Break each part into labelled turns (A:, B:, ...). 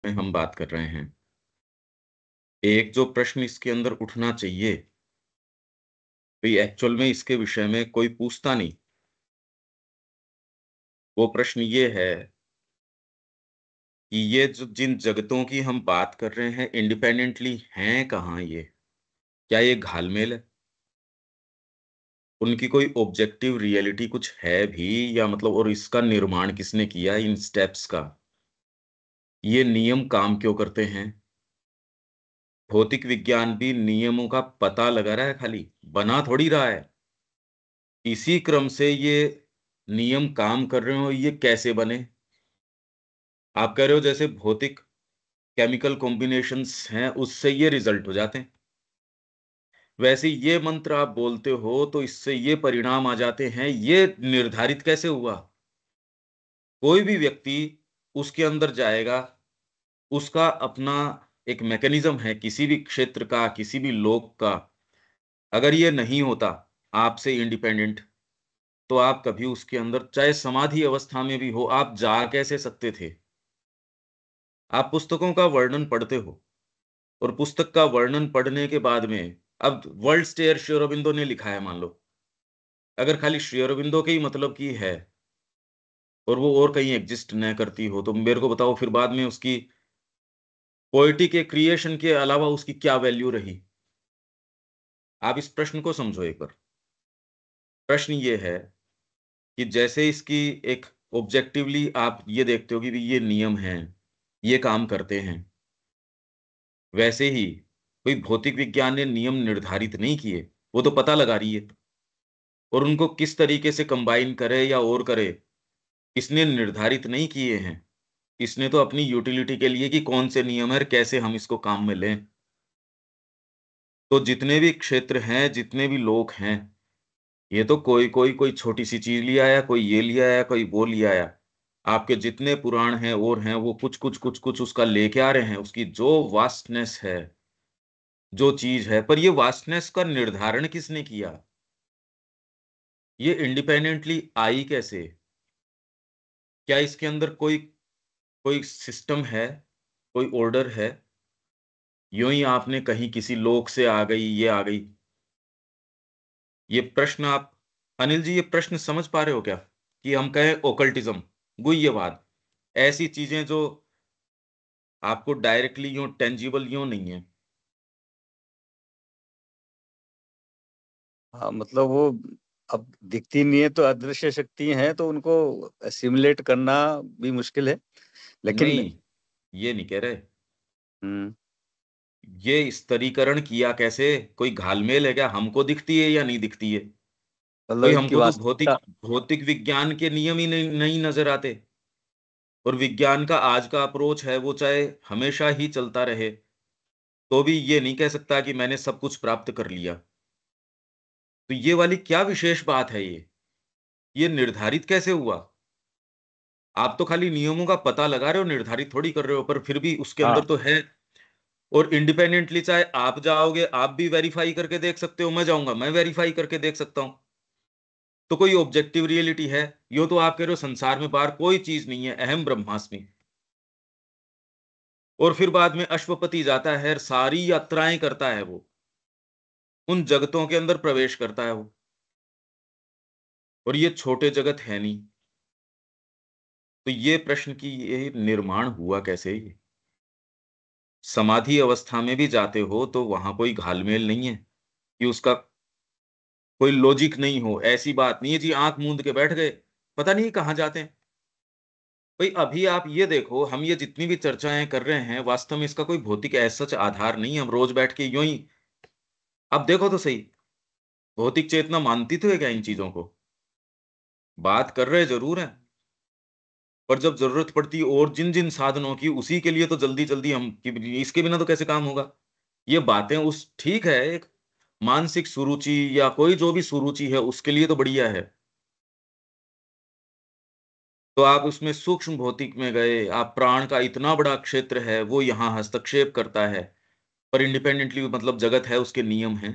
A: में हम बात कर रहे हैं। एक जो प्रश्न इसके अंदर उठना चाहिए, भई एक्चुअल में इसके विषय में कोई पूछता नहीं। वो प्रश्न ये है कि ये जो जिन जगतों की हम बात कर रहे हैं इंडिपेंडेंटली हैं कहाँ ये? क्या ये घालमेल है? उनकी कोई ऑब्जेक्टिव रियलिटी कुछ है भी या मतलब और इसका निर्माण किसने किया इन स्टेप्स का? ये नियम काम क्यों करते हैं? भौतिक विज्ञान भी नियमों का पता लगा रहा है खाली, बना थोड़ी रहा है। इसी क्रम से ये नियम काम कर रहे हो, ये कैसे बने? आप कह रहे हो जैसे भौतिक केमिकल कॉम्बिनेशंस हैं, उससे ये रिजल्ट हो जाते हैं। वैसे ये मंत्र आप बोलते हो, तो इससे ये परिणाम आ जाते हैं, ये निर्धारित कैसे हुआ? कोई भी व्यक्ति उसके अंदर जाएगा, उसका अपना एक मैकेनिज़्म है, किसी भी क्षेत्र का, किसी भी लोक का। अगर ये नहीं होता आपसे इंडिपेंडेंट, तो आप कभी उसके अंदर चाहे समाधि अवस्था में भी हो, आप जा कैसे सकते थे? आप पुस्तकों का वर्णन पढ़ते हो और पुस्तक का वर्णन पढ़ने के बाद में अब वर्ल्ड्स टेयर श्री अरबिंदो ने लिखा है मान लो। अगर खाली श्री अरबिंदो के ही मतलब की है और वो और कहीं एग्जिस्ट न करती हो, तो मेरे को बताओ फिर बाद में उसकी पोएटिक के क्रिएशन के अलावा उसकी क्या वैल्यू रही? आप इस प्रश्न को समझो एक बार। प्रश्न ये है कि जैसे इसकी एक ऑब्जेक्टिवली आप ये देखते हो कि भी ये नियम हैं, ये काम करते हैं। वैसे ही कोई भौतिक विज्ञान ने नियम निर्धारित नहीं किए, वो तो पता लगा रही है और उनको किस तरीके से कंबाइन करे या और करे, इसने निर्धारित नहीं किए हैं। इसने तो अपनी यूटिलिटी के लिए कि कौन से नियम है और कैसे हम इसको काम में लें। तो जितने भी क्षेत्र हैं, जितने भी लोग हैं, ये तो कोई छोटी-सी चीज़ ले आया, कोई ये ले आया, कोई वो ले आया। आपके जितने पुराण हैं और हैं, वो कुछ-कुछ उसका लेके आ रहे हैं। उसकी जो वास्टनेस है, जो चीज़ है, पर ये वास्टनेस का निर्धारण किसने किया? ये इंडिपेंडेंटली आई कैसे? क्या इसके अंदर कोई कोई सिस्टम है, कोई ऑर्डर है? यूँ ही आपने कहीं किसी लोक से आ गई, ये आ गई। ये प्रश्न आप अनिल जी ये प्रश्न समझ पा रहे हो क्या? कि हम कहें ओकल्टिज़्म, गुह्यवाद, ऐसी चीज़ें जो आपको डायरेक्टली यूँ टेंजिबल यूँ नहीं है।
B: हाँ, मतलब वो अब दिखती नहीं है तो अदृश्य शक्ति हैं तो उनको सिमुलेट करना भी मुश्किल है। लेकिन
A: नहीं, ये नहीं कह रहे।
B: हुँ,
A: ये स्तरीकरण किया कैसे? कोई घाल-मेल है क्या? हमको दिखती है या नहीं दिखती है?
B: मतलब
A: कोई
B: इनकी
A: हमको तो
B: वास्तविकता
A: भौतिक विज्ञान के नियम ही नहीं नज़र आते और विज्ञान का आज का अप्रोच है वो चाहे हमेशा ही चलता रहे, तो भी ये नहीं कह सकता कि मैंने सब कुछ प्राप्त कर लिया। तो ये वाली क्या विशेष बात है ये? ये निर्धारित कैसे हुआ? आप तो खाली नियमों का पता लगा रहे हो, निर्धारित थोड़ी कर रहे हो, पर फिर भी उसके
B: हाँ,
A: अंदर तो है और इंडिपेंडेंटली चाहे आप जाओगे, आप भी वेरीफ़ाई करके देख सकते हो, मैं जाऊँगा, मैं वेरीफ़ाई करके देख सकता हूँ। तो कोई ऑब्जेक्टिव रियलिटी है? यूँ तो आप कह रहे हो संसार में बाहर कोई चीज़ नहीं है, अहम ब्रह्मास्मि और फिर बाद में अश्वपति जाता है, सारी यात्राएँ करता है वो, उन जगतों के अंदर प्रवेश करता है वो और ये छोटे जगत है नहीं। तो ये प्रश्न कि ये निर्माण हुआ कैसे? समाधि अवस्था में भी जाते हो तो वहाँ कोई घाल-मेल नहीं है, कि उसका कोई लॉजिक नहीं हो, ऐसी बात नहीं है जी आँख मूंद के बैठ गए, पता नहीं कहाँ जाते हैं। भई अभी आप ये देखो, हम ये जितनी भी चर्चाएँ कर रहे हैं, वास्तव में इसका कोई भौतिक एज़ सच आधार नहीं है, हम रोज़ बैठ के यूँ ही आप देखो तो सही, भौतिक चेतना मानती तो है क्या इन चीज़ों को? बात कर रहे ज़रूर हैं, पर जब ज़रूरत पड़ती है और जिन-जिन साधनों की, उसी के लिए तो जल्दी-जल्दी हम कि इसके बिना तो कैसे काम होगा? ये बातें उस ठीक है, एक मानसिक सुरुचि या कोई जो भी सुरुचि है, उसके लिए तो बढ़िया है। तो आप उसमें सूक्ष्म भौतिक में गए, आप प्राण का इतना बड़ा क्षेत्र है, वो यहाँ हस्तक्षेप करता है, पर इंडिपेंडेंटली मतलब जगत है, उसके नियम हैं।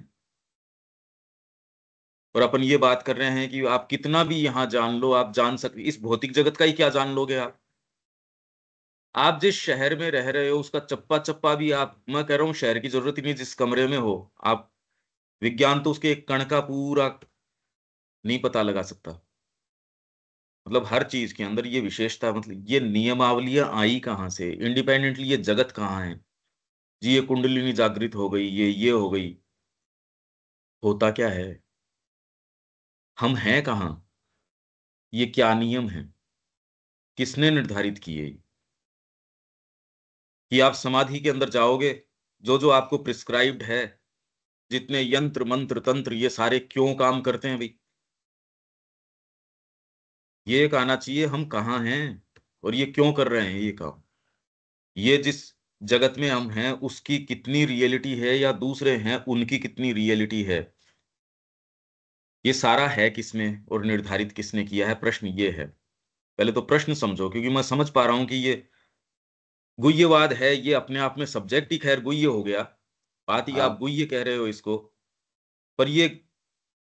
A: और अपन ये बात कर रहे हैं कि आप कितना भी यहाँ जान लो, आप जान सक इस भौतिक जगत का ही क्या जान लोगे आप? आप जिस शहर में रह रहे हो उसका चप्पा-चप्पा भी आप, मैं कह रहा हूँ शहर की ज़रूरत ही नहीं, जिस कमरे में हो, आप विज्ञान तो उसके एक कण का पूरा नहीं पता लगा सकता। मतलब हर चीज़ के अंदर ये विशेषता, मतलब ये नियमावलियाँ आई कहाँ से? इंडिपेंडेंटली ये जगत कहाँ है? जी, ये कुंडलिनी जागृत हो गई, ये हो गई। होता क्या है? हम हैं कहाँ? ये क्या नियम हैं? किसने निर्धारित किए? कि आप समाधि के अंदर जाओगे, जो-जो आपको प्रिस्क्राइब्ड है, जितने यंत्र, मंत्र, तंत्र ये सारे क्यों काम करते हैं भई? ये एक आना चाहिए हम कहाँ हैं और ये क्यों कर रहे हैं ये काम? ये जिस जगत में हम हैं उसकी कितनी रियलिटी है या दूसरे हैं उनकी कितनी रियलिटी है? ये सारा है किसमें और निर्धारित किसने किया है? प्रश्न ये है। पहले तो प्रश्न समझो, क्योंकि मैं समझ पा रहा हूँ कि ये गुह्यवाद है, ये अपने आप में सब्जेक्ट ही ख़ैर गुह्य हो गया। बात ही
B: हाँ,
A: आप गुह्य कह रहे हो इसको, पर ये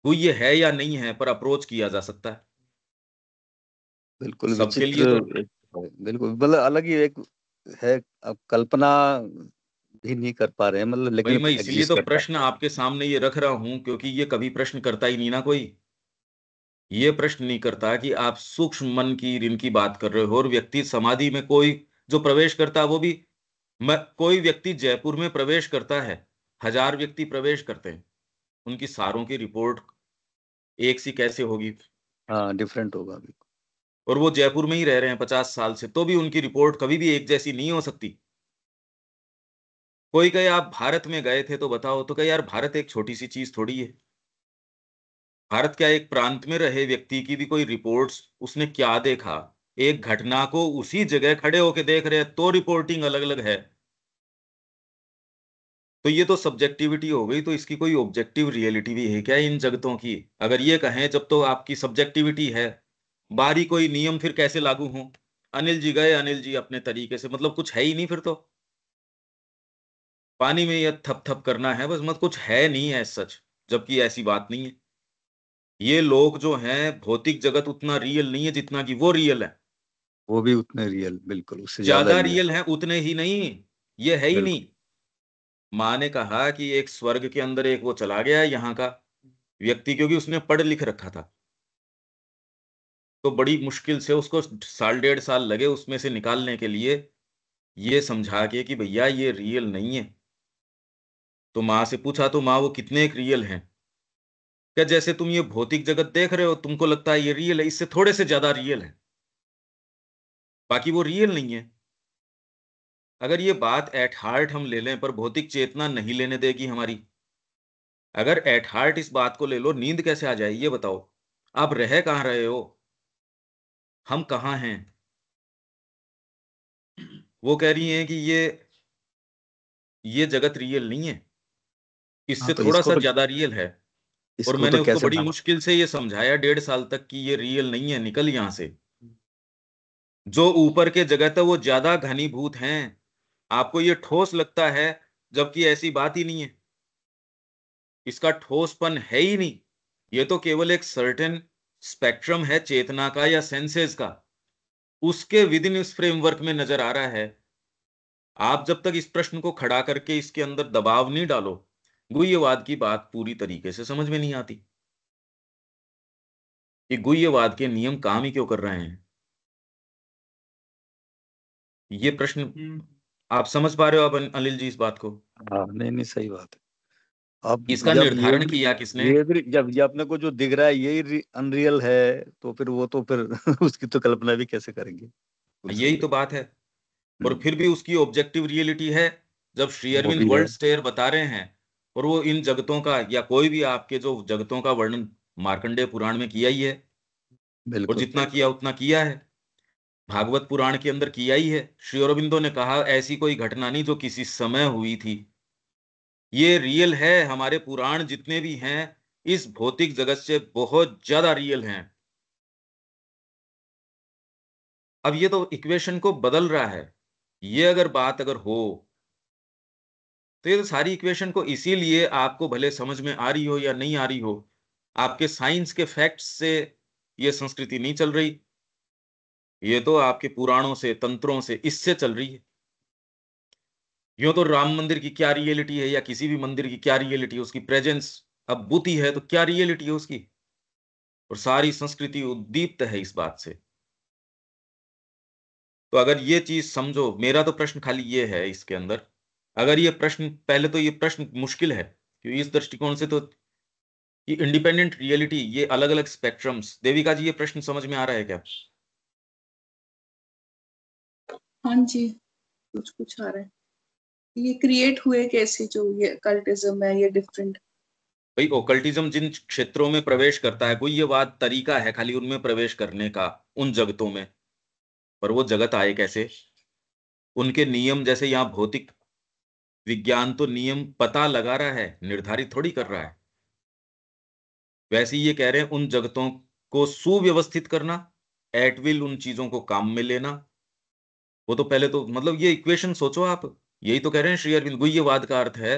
A: गुह्य है या नहीं है पर अप्रोच किया जा सकता है।
B: बिल्कुल
A: सबके
B: विचित्र
A: लिए तो
B: एक बिल्कुल मतलब अलग ही एक है। अब कल्पना भी नहीं कर पा रहे हैं मतलब,
A: भई
B: लेकिन
A: मैं इसीलिए
B: एग्ज़िस्ट
A: तो
B: करता है।
A: प्रश्न आपके सामने ये रख रहा हूँ, क्योंकि ये कभी प्रश्न करता ही नहीं ना कोई। ये प्रश्न नहीं करता कि आप सूक्ष्म मन की ऋण की बात कर रहे हो और व्यक्ति समाधि में कोई जो प्रवेश करता है वो भी कोई व्यक्ति जयपुर में प्रवेश करता है, 1000 व्यक्ति प्रवेश करते हैं। उनकी सारों की रिपोर्ट एक सी कैसे होगी?
B: हाँ, डिफरेंट होगा बिल्कुल।
A: और वो जयपुर में ही रह रहे हैं 50 साल से, तो भी उनकी रिपोर्ट कभी भी एक जैसी नहीं हो सकती। कोई कहे आप भारत में गए थे तो बताओ, तो कहे यार भारत एक छोटी-सी चीज़ थोड़ी है। भारत क्या एक प्रांत में रहे व्यक्ति की भी कोई रिपोर्ट्स उसने क्या देखा? एक घटना को उसी जगह खड़े होके देख रहे हैं, तो रिपोर्टिंग अलग-अलग है। तो ये तो सब्जेक्टिविटी हो गई, तो इसकी कोई ऑब्जेक्टिव रियलिटी भी है क्या इन जगतों की? अगर ये कहें जब तो आपकी सब्जेक्टिविटी है, बाहरी कोई नियम फिर कैसे लागू हों? अनिल जी गए, अनिल जी अपने तरीके से, मतलब कुछ है ही नहीं फिर तो। पानी में ये थप-थप करना है बस, मत कुछ है नहीं एज़ सच, जबकि ऐसी बात नहीं है। ये लोग जो हैं, भौतिक जगत उतना रियल नहीं है जितना कि वो रियल है।
B: वो भी उतने रियल, बिल्कुल उससे ज़्यादा
A: ज़्यादा
B: रियल।
A: रियल हैं उतने ही नहीं, ये है ही
B: बिल्कुल।
A: नहीं। माँ ने कहा कि एक स्वर्ग के अंदर एक वो चला गया है यहाँ का व्यक्ति, क्योंकि उसने पढ़ लिख रखा था। तो बड़ी मुश्किल से उसको साल डेढ़ साल लगे उसमें से निकालने के लिए, ये समझा के कि भैया ये रियल नहीं है। तो माँ से पूछा तो माँ वो कितने एक रियल हैं? क्या जैसे तुम ये भौतिक जगत देख रहे हो, तुमको लगता है ये रियल है, इससे थोड़े से ज़्यादा रियल है। बाकी वो रियल नहीं है। अगर ये बात एट हार्ट हम ले लें, पर भौतिक चेतना नहीं लेने देगी हमारी। अगर एट हार्ट इस बात को ले लो, नींद कैसे आ जाए ये बताओ? आप रह कहाँ रहे हो? हम कहाँ हैं? वो कह रही हैं कि ये जगत रियल नहीं है,
B: हाँ,
A: इससे
B: तो
A: थोड़ा-सा ज़्यादा रियल है। और
B: इसको
A: मैंने
B: तो
A: उसको
B: कैसे
A: बड़ी
B: ढाँप।
A: मुश्किल से ये समझाया डेढ़ साल तक कि ये रियल नहीं है, निकल यहाँ से। जो ऊपर के जगत है वो ज़्यादा घनीभूत हैं। आपको ये ठोस लगता है, जबकि ऐसी बात ही नहीं है। इसका ठोसपन है ही नहीं। ये तो केवल एक सर्टेन स्पेक्ट्रम है चेतना का या सेंसेस का। उसके विदिन इस फ्रेमवर्क में नज़र आ रहा है। आप जब तक इस प्रश्न को खड़ा करके इसके अंदर दबाव नहीं डालो, गुह्यवाद की बात पूरी तरीके से समझ में नहीं आती। कि गुह्यवाद के नियम काम ही क्यों कर रहे हैं? ये प्रश्न आप समझ पा रहे हो अब अनिल जी इस बात को?
B: हाँ, नहीं, नहीं सही बात है। अब
A: इसका
B: जब
A: निर्धारण किया किसने?
B: ये भी जब ये अपने को जो दिख रहा है यही अनरियल है, तो फिर वो तो फिर उसकी तो कल्पना भी कैसे करेंगे? बिल्कुल सही
A: यही
B: है।
A: तो बात है। और
B: हुँ,
A: फिर भी उसकी ऑब्जेक्टिव रियलिटी है। जब श्री
B: वो
A: अरविंद
B: भी है।
A: वर्ल्ड स्टेयर बता रहे हैं और वो इन जगतों का या कोई भी आपके जो जगतों का वर्णन मार्कंडेय पुराण में किया ही है, और
B: बिल्कुल।
A: जितना किया उतना किया है। भागवत पुराण के अंदर किया ही है। श्री अरविंदो ने कहा ऐसी कोई घटना नहीं जो किसी समय हुई थी। ये रियल है, हमारे पुराण जितने भी हैं इस भौतिक जगत से बहुत ज्यादा रियल हैं। अब ये तो इक्वेशन को बदल रहा है। ये अगर बात अगर हो, तो ये तो सारी इक्वेशन को इसीलिए आपको भले समझ में आ रही हो या नहीं आ रही हो, आपके साइंस के फैक्ट्स से ये संस्कृति नहीं चल रही। ये तो आपके पुराणों से, तंत्रों से, इससे चल रही है। यूँ तो राम मंदिर की क्या रियलिटी है या किसी भी मंदिर की क्या रियलिटी है, उसकी प्रेजेंस अब बुती है तो क्या रियलिटी है उसकी? और सारी संस्कृति उद्दीप्त है इस बात से। तो अगर ये चीज़ समझो, मेरा तो प्रश्न खाली ये है इसके अंदर, अगर ये प्रश्न, पहले तो ये प्रश्न मुश्किल है, क्योंकि इस दृष्टिकोण से तो ये इंडिपेंडेंट रियलिटी, ये अलग-अलग स्पेक्ट्रम्स, देविका जी ये प्रश्न समझ में आ रहा है क्या?
C: हाँ जी, कुछ-कुछ आ रहा है। ये क्रिएट हुए कैसे जो ये कल्टिज्म है, ये डिफरेंट?
A: भाई ओकल्टिज्म जिन क्षेत्रों में प्रवेश करता है, कोई ये बात तरीका है खाली उनमें प्रवेश करने का, उन जगतों में, पर वो जगत आए कैसे? उनके नियम, जैसे यहाँ भौतिक विज्ञान तो नियम पता लगा रहा है, निर्धारित थोड़ी कर रहा है। वैसे ही ये कह रहे हैं उन जगतों को सुव्यवस्थित करना, एट विल उन चीज़ों को काम में लेना। वो तो पहले तो मतलब ये इक्वेशन सोचो आप, यही तो कह रहे हैं श्री अरविंद, गुह्यवाद का अर्थ है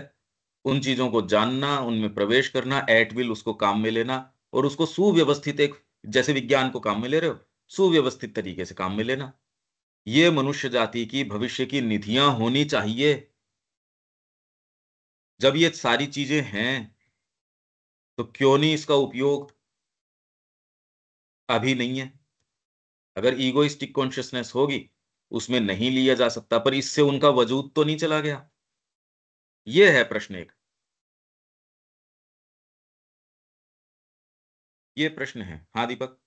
A: उन चीज़ों को जानना, उनमें प्रवेश करना, एट विल उसको काम में लेना और उसको सुव्यवस्थित, एक जैसे विज्ञान को काम में ले रहे हो, सुव्यवस्थित तरीके से काम में लेना। ये मनुष्य जाति की भविष्य की निधियाँ होनी चाहिए। जब ये सारी चीज़ें हैं, तो क्यों नहीं इसका उपयोग अभी नहीं है? अगर ईगोइस्टिक कॉन्शियसनेस होगी, उसमें नहीं लिया जा सकता, पर इससे उनका वजूद तो नहीं चला गया? ये है प्रश्न एक। ये प्रश्न है। हाँ, दीपक?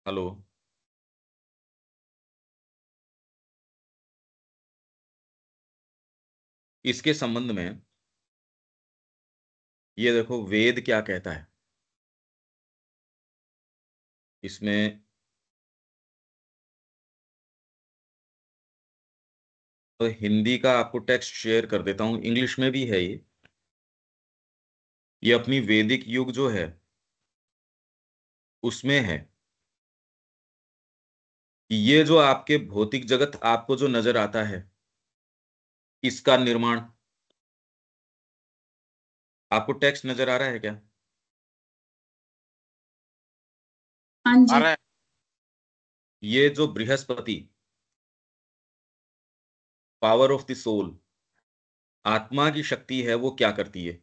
A: हेलो? इसके संबंध में ये देखो वेद क्या कहता है। इसमें तो हिंदी का आपको टेक्स्ट शेयर कर देता हूं, इंग्लिश में भी है ये। ये अपनी वैदिक युग जो है उसमें है कि ये जो आपके भौतिक जगत आपको जो नजर आता है, इसका निर्माण, आपको टेक्स्ट नजर आ रहा है क्या?
C: हाँ
B: आ
C: जी।
B: रहा है।
A: ये जो Brihaspati, power of the soul, आत्मा की शक्ति है, वो क्या करती है?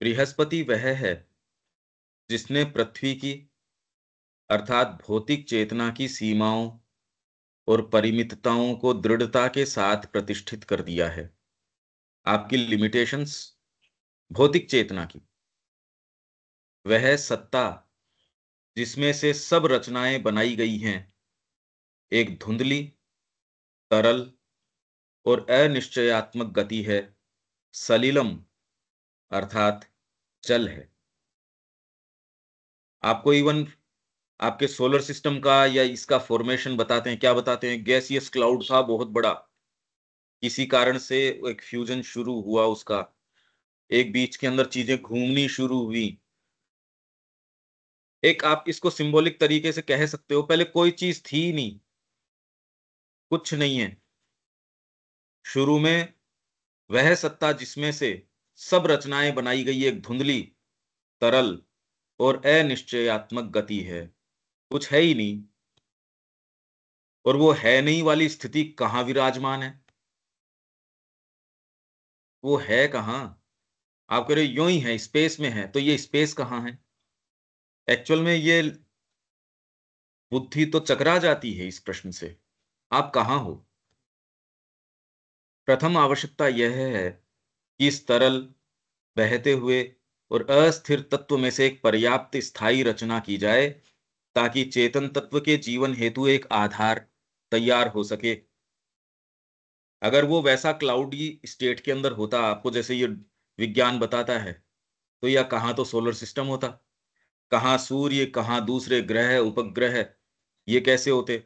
A: बृहस्पति वह है जिसने पृथ्वी की, अर्थात भौतिक चेतना की सीमाओं और परिमितताओं को दृढ़ता के साथ प्रतिष्ठित कर दिया है। आपकी लिमिटेशंस भौतिक चेतना की, वह सत्ता जिसमें से सब रचनाएं बनाई गई हैं, एक धुंधली, तरल और अनिश्चयात्मक गति है, सलिलम अर्थात जल है। आपको इवन आपके सोलर सिस्टम का या इसका फॉर्मेशन बताते हैं, क्या बताते हैं? गैसियस क्लाउड था बहुत बड़ा, किसी कारण से एक फ्यूजन शुरू हुआ उसका, एक बीच के अंदर चीजें घूमनी शुरू हुई। एक आप इसको सिंबॉलिक तरीके से कह सकते हो, पहले कोई चीज थी ही नहीं, कुछ नहीं है। शुरू में वह सत्ता जिसमें से सब रचनाएं बनाई गई, एक धुंधली, तरल और अनिश्चयात्मक गति है, कुछ है ही नहीं। और वो है नहीं वाली स्थिति कहाँ विराजमान है? वो है कहाँ? आप कह रहे हो यूं ही है, स्पेस में है, तो ये स्पेस कहाँ है? एक्चुअल में ये बुद्धि तो चकरा जाती है इस प्रश्न से, आप कहाँ हो? प्रथम आवश्यकता यह है कि इस तरल, बहते हुए और अस्थिर तत्व में से एक पर्याप्त स्थायी रचना की जाए, ताकि चेतन तत्व के जीवन हेतु एक आधार तैयार हो सके। अगर वो वैसा क्लाउडी स्टेट के अंदर होता, आपको जैसे ये विज्ञान बताता है, तो यह कहाँ तो सोलर सिस्टम होता, कहाँ सूर्य, कहाँ दूसरे ग्रह, उपग्रह, ये कैसे होते?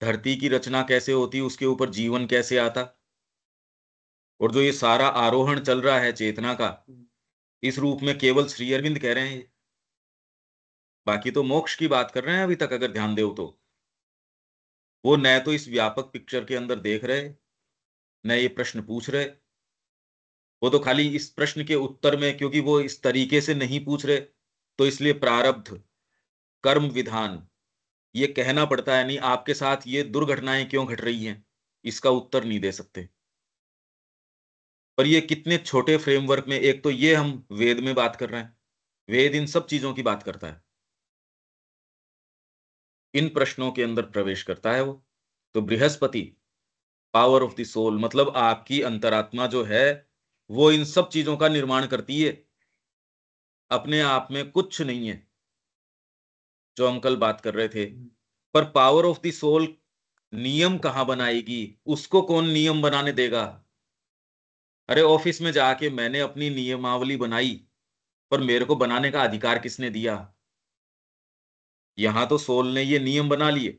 A: धरती की रचना कैसे होती, उसके ऊपर जीवन कैसे आता? और जो ये सारा आरोहण चल रहा है चेतना का, इस रूप में केवल श्री अरविंद कह रहे हैं। बाकी तो मोक्ष की बात कर रहे हैं अभी तक, अगर ध्यान दो तो वो न तो इस व्यापक पिक्चर के अंदर देख रहे, न ये प्रश्न पूछ रहे। वो तो खाली इस प्रश्न के उत्तर में, क्योंकि वो इस तरीके से नहीं पूछ रहे, तो इसलिए प्रारब्ध, कर्म विधान, ये कहना पड़ता है, नहीं आपके साथ ये दुर्घटनाएं क्यों घट रही हैं, इसका उत्तर नहीं दे सकते। पर ये कितने छोटे फ्रेमवर्क में, एक तो ये हम वेद में बात कर रहे हैं, वेद इन सब चीजों की बात करता है, इन प्रश्नों के अंदर प्रवेश करता है वो। तो Brihaspati, power of the soul, मतलब आपकी अंतरात्मा जो है वो इन सब चीजों का निर्माण करती है, अपने आप में कुछ नहीं है, जो हम कल बात कर रहे थे। पर पावर ऑफ द सोल नियम कहां बनाएगी, उसको कौन नियम बनाने देगा? अरे ऑफिस में जाके मैंने अपनी नियमावली बनाई, पर मेरे को बनाने का अधिकार किसने दिया? यहां तो सोल ने ये नियम बना लिए।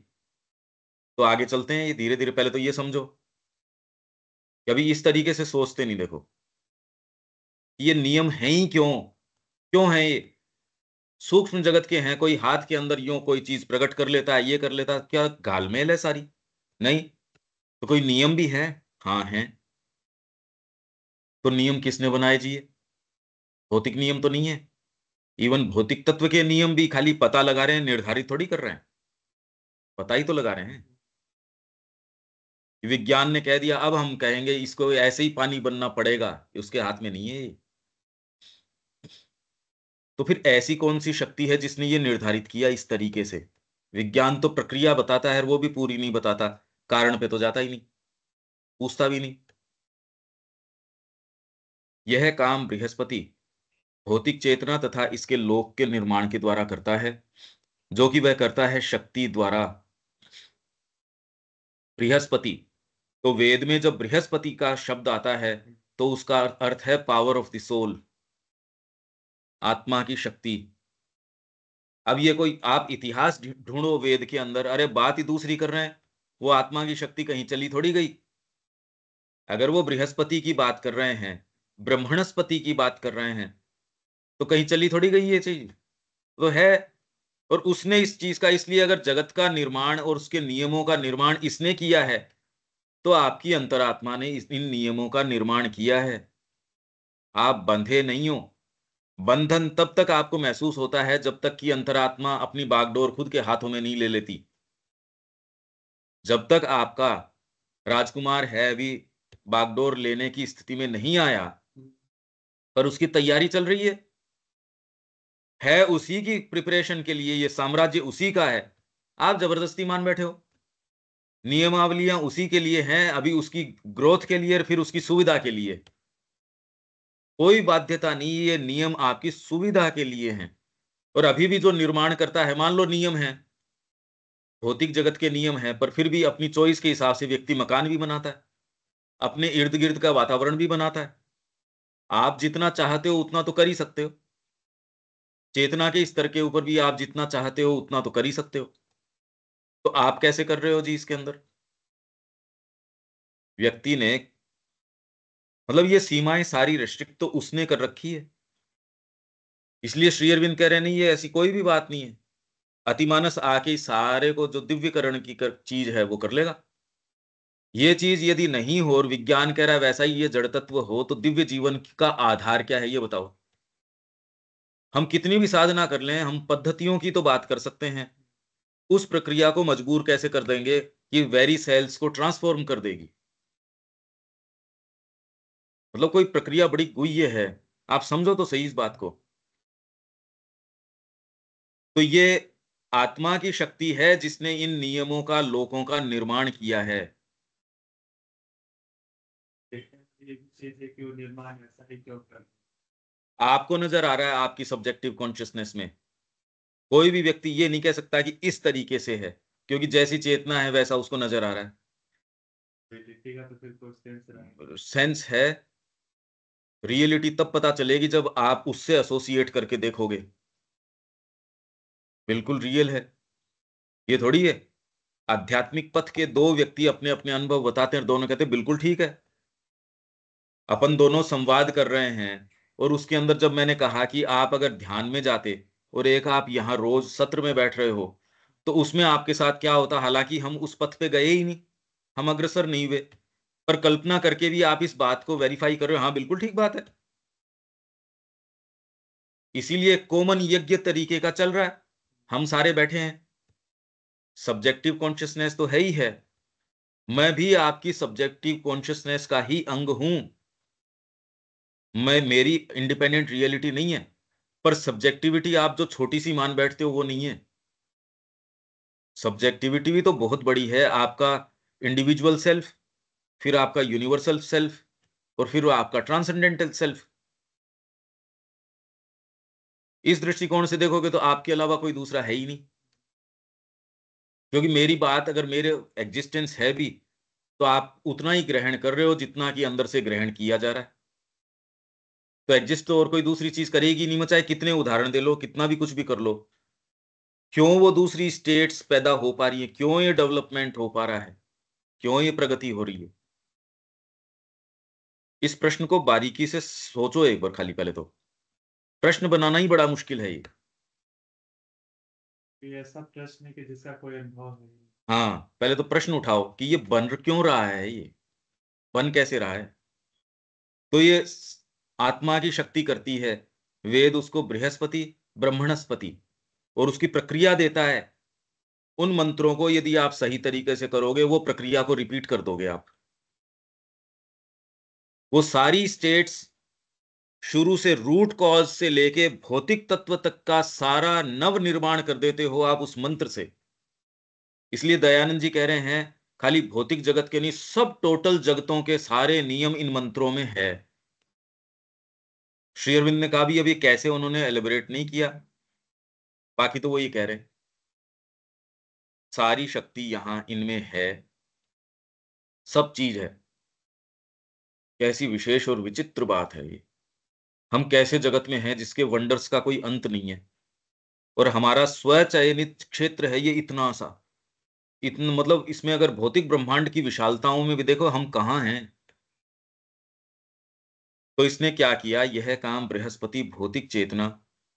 A: तो आगे चलते हैं, ये धीरे धीरे, पहले तो ये समझो कि अभी इस तरीके से सोचते नहीं, देखो ये नियम है ही क्यों, क्यों है ये? सूक्ष्म जगत के हैं, कोई हाथ के अंदर यूं कोई चीज प्रकट कर लेता है, ये कर लेता है, क्या घालमेल है सारी? नहीं। तो कोई नियम भी है? हाँ है। तो नियम किसने बनाए जी? ये भौतिक नियम तो नहीं है। इवन भौतिक तत्व के नियम भी खाली पता लगा रहे हैं, निर्धारित थोड़ी कर रहे हैं, पता ही तो लगा रहे हैं। विज्ञान ने कह दिया, अब हम कहेंगे इसको ऐसे ही पानी बनना पड़ेगा, उसके हाथ में नहीं है ये। तो फिर ऐसी कौन सी शक्ति है जिसने ये निर्धारित किया इस तरीके से? विज्ञान तो प्रक्रिया बताता है, वो भी पूरी नहीं बताता, कारण पे तो जाता ही नहीं, पूछता भी नहीं। यह काम बृहस्पति भौतिक चेतना तथा इसके लोक के निर्माण के द्वारा करता है, जो कि वह करता है शक्ति द्वारा। बृहस्पति, तो वेद में जब बृहस्पति का शब्द आता है तो उसका अर्थ है पावर ऑफ द सोल, आत्मा की शक्ति। अब ये कोई आप इतिहास ढूंढो वेद के अंदर, अरे बात ही दूसरी कर रहे हैं, वो आत्मा की शक्ति कहीं चली थोड़ी गई। अगर वो बृहस्पति की बात कर रहे हैं, ब्रह्मणस्पति की बात कर रहे हैं, तो कहीं चली थोड़ी गई ये चीज, तो है। और उसने इस चीज का, इसलिए अगर जगत का निर्माण और उसके नियमों का निर्माण इसने किया है, तो आपकी अंतरात्मा ने इन नियमों का निर्माण किया है। आप बंधे नहीं हो। बंधन तब तक आपको महसूस होता है जब तक कि अंतरात्मा अपनी बागडोर खुद के हाथों में नहीं ले लेती। जब तक आपका राजकुमार है अभी बागडोर लेने की स्थिति में नहीं आया, पर उसकी तैयारी चल रही है उसी की प्रिपरेशन के लिए, ये साम्राज्य उसी का है, आप जबरदस्ती मान बैठे हो। नियमावलियां उसी के लिए हैं, अभी उसकी ग्रोथ के लिए, फिर उसकी सुविधा के लिए। कोई बाध्यता नहीं, ये नियम आपकी सुविधा के लिए हैं। और अभी भी जो निर्माण करता है, मान लो नियम है, भौतिक जगत के नियम है, पर फिर भी अपनी चॉइस के हिसाब से व्यक्ति मकान भी बनाता है, अपने इर्द गिर्द का वातावरण भी बनाता है। आप जितना चाहते हो उतना तो कर ही सकते हो, चेतना के स्तर के ऊपर भी आप जितना चाहते हो उतना तो कर ही सकते हो। तो आप कैसे कर रहे हो जी इसके अंदर? व्यक्ति ने, मतलब ये सीमाएं सारी रेस्ट्रिक्ट तो उसने कर रखी है। इसलिए श्री अरविंद कह रहे नहीं, ये ऐसी कोई भी बात नहीं है, अतिमानस आके सारे को जो दिव्यकरण की चीज है वो कर लेगा। ये चीज यदि नहीं हो और विज्ञान कह रहा है वैसा ही ये जड़ तत्व हो, तो दिव्य जीवन का आधार क्या है ये बताओ? हम कितनी भी साधना कर लें, हम पद्धतियों की तो बात कर सकते हैं, उस प्रक्रिया को मजबूर कैसे कर देंगे कि वेरी सेल्स को ट्रांसफॉर्म कर देगी? मतलब कोई प्रक्रिया बड़ी गुह्य है, आप समझो तो सही इस बात को। तो ये आत्मा की शक्ति है जिसने इन नियमों का, लोकों का निर्माण किया है। आपको नजर आ रहा है आपकी सब्जेक्टिव कॉन्शियसनेस में, कोई भी व्यक्ति ये नहीं कह सकता कि इस तरीके से है, क्योंकि जैसी चेतना है वैसा उसको नजर आ रहा है। तो सेंस है, रियलिटी तब पता चलेगी जब आप उससे एसोसिएट करके देखोगे, बिल्कुल रियल है, ये थोड़ी है। आध्यात्मिक पथ के दो व्यक्ति अपने अपने अनुभव बताते हैं, दोनों कहते हैं बिल्कुल ठीक है, अपन दोनों संवाद कर रहे हैं। और उसके अंदर जब मैंने कहा कि आप अगर ध्यान में जाते और एक आप यहाँ रोज सत्र में बैठ रहे हो, तो उसमें आपके साथ क्या होता, हालांकि हम उस पथ पे गए ही नहीं, हम अग्रसर नहीं हुए, पर कल्पना करके भी आप इस बात को वेरीफाई कर रहे हो, हाँ बिल्कुल ठीक बात है। इसीलिए कॉमन यज्ञ तरीके का चल रहा है, हम सारे बैठे हैं। सब्जेक्टिव कॉन्शियसनेस तो है ही है, मैं भी आपकी सब्जेक्टिव कॉन्शियसनेस का ही अंग हूं। मेरी इंडिपेंडेंट रियलिटी नहीं है, पर सब्जेक्टिविटी आप जो छोटी सी मान बैठते हो वो नहीं है। सब्जेक्टिविटी भी तो बहुत बड़ी है। आपका इंडिविजुअल सेल्फ, फिर आपका यूनिवर्सल सेल्फ, और फिर वो आपका ट्रांसेंडेंटल सेल्फ। इस दृष्टिकोण से देखोगे तो आपके अलावा कोई दूसरा है ही नहीं, क्योंकि मेरी बात अगर मेरे एग्जिस्टेंस है भी, तो आप उतना ही ग्रहण कर रहे हो जितना कि अंदर से ग्रहण किया जा रहा है। तो एग्जिस्ट तो और कोई दूसरी चीज करेगी नहीं, मैं चाहे कितने उदाहरण दे लो, कितना भी कुछ भी कर लो। क्यों वो दूसरी स्टेट्स पैदा हो पा रही है, क्यों ये डेवलपमेंट हो पा रहा है, क्यों ये प्रगति हो रही है? इस प्रश्न को बारीकी से सोचो एक बार खाली। पहले तो प्रश्न बनाना ही बड़ा मुश्किल है ये
D: ऐसा प्रश्न है कि जिसका कोई अनुभव नहीं।
A: हाँ, पहले तो प्रश्न उठाओ कि ये बन क्यों रहा है, ये बन कैसे रहा है। तो ये आत्मा की शक्ति करती है, वेद उसको बृहस्पति, ब्रह्मणस्पति, और उसकी प्रक्रिया देता है। उन मंत्रों को यदि आप सही तरीके से करोगे, वो प्रक्रिया को रिपीट कर दोगे आप। वो सारी स्टेट्स शुरू से रूट कॉज से लेके भौतिक तत्व तक का सारा नव निर्माण कर देते हो आप उस मंत्र से। इसलिए दयानंद जी कह रहे हैं, खाली भौतिक जगत के नहीं, सब टोटल जगतों के सारे नियम इन मंत्रों में है। श्री अरविंद ने कहा भी, अभी कैसे उन्होंने एलिबरेट नहीं किया, बाकी तो वो ये कह रहे हैं सारी शक्ति यहां इनमें है, सब चीज है। कैसी विशेष और विचित्र बात है ये। हम कैसे जगत में हैं जिसके वंडर्स का कोई अंत नहीं है, और हमारा स्वचयनित क्षेत्र है ये इतना सा। इतना मतलब इसमें अगर भौतिक ब्रह्मांड की विशालताओं में भी देखो हम कहाँ हैं। तो इसने क्या किया, यह काम बृहस्पति भौतिक चेतना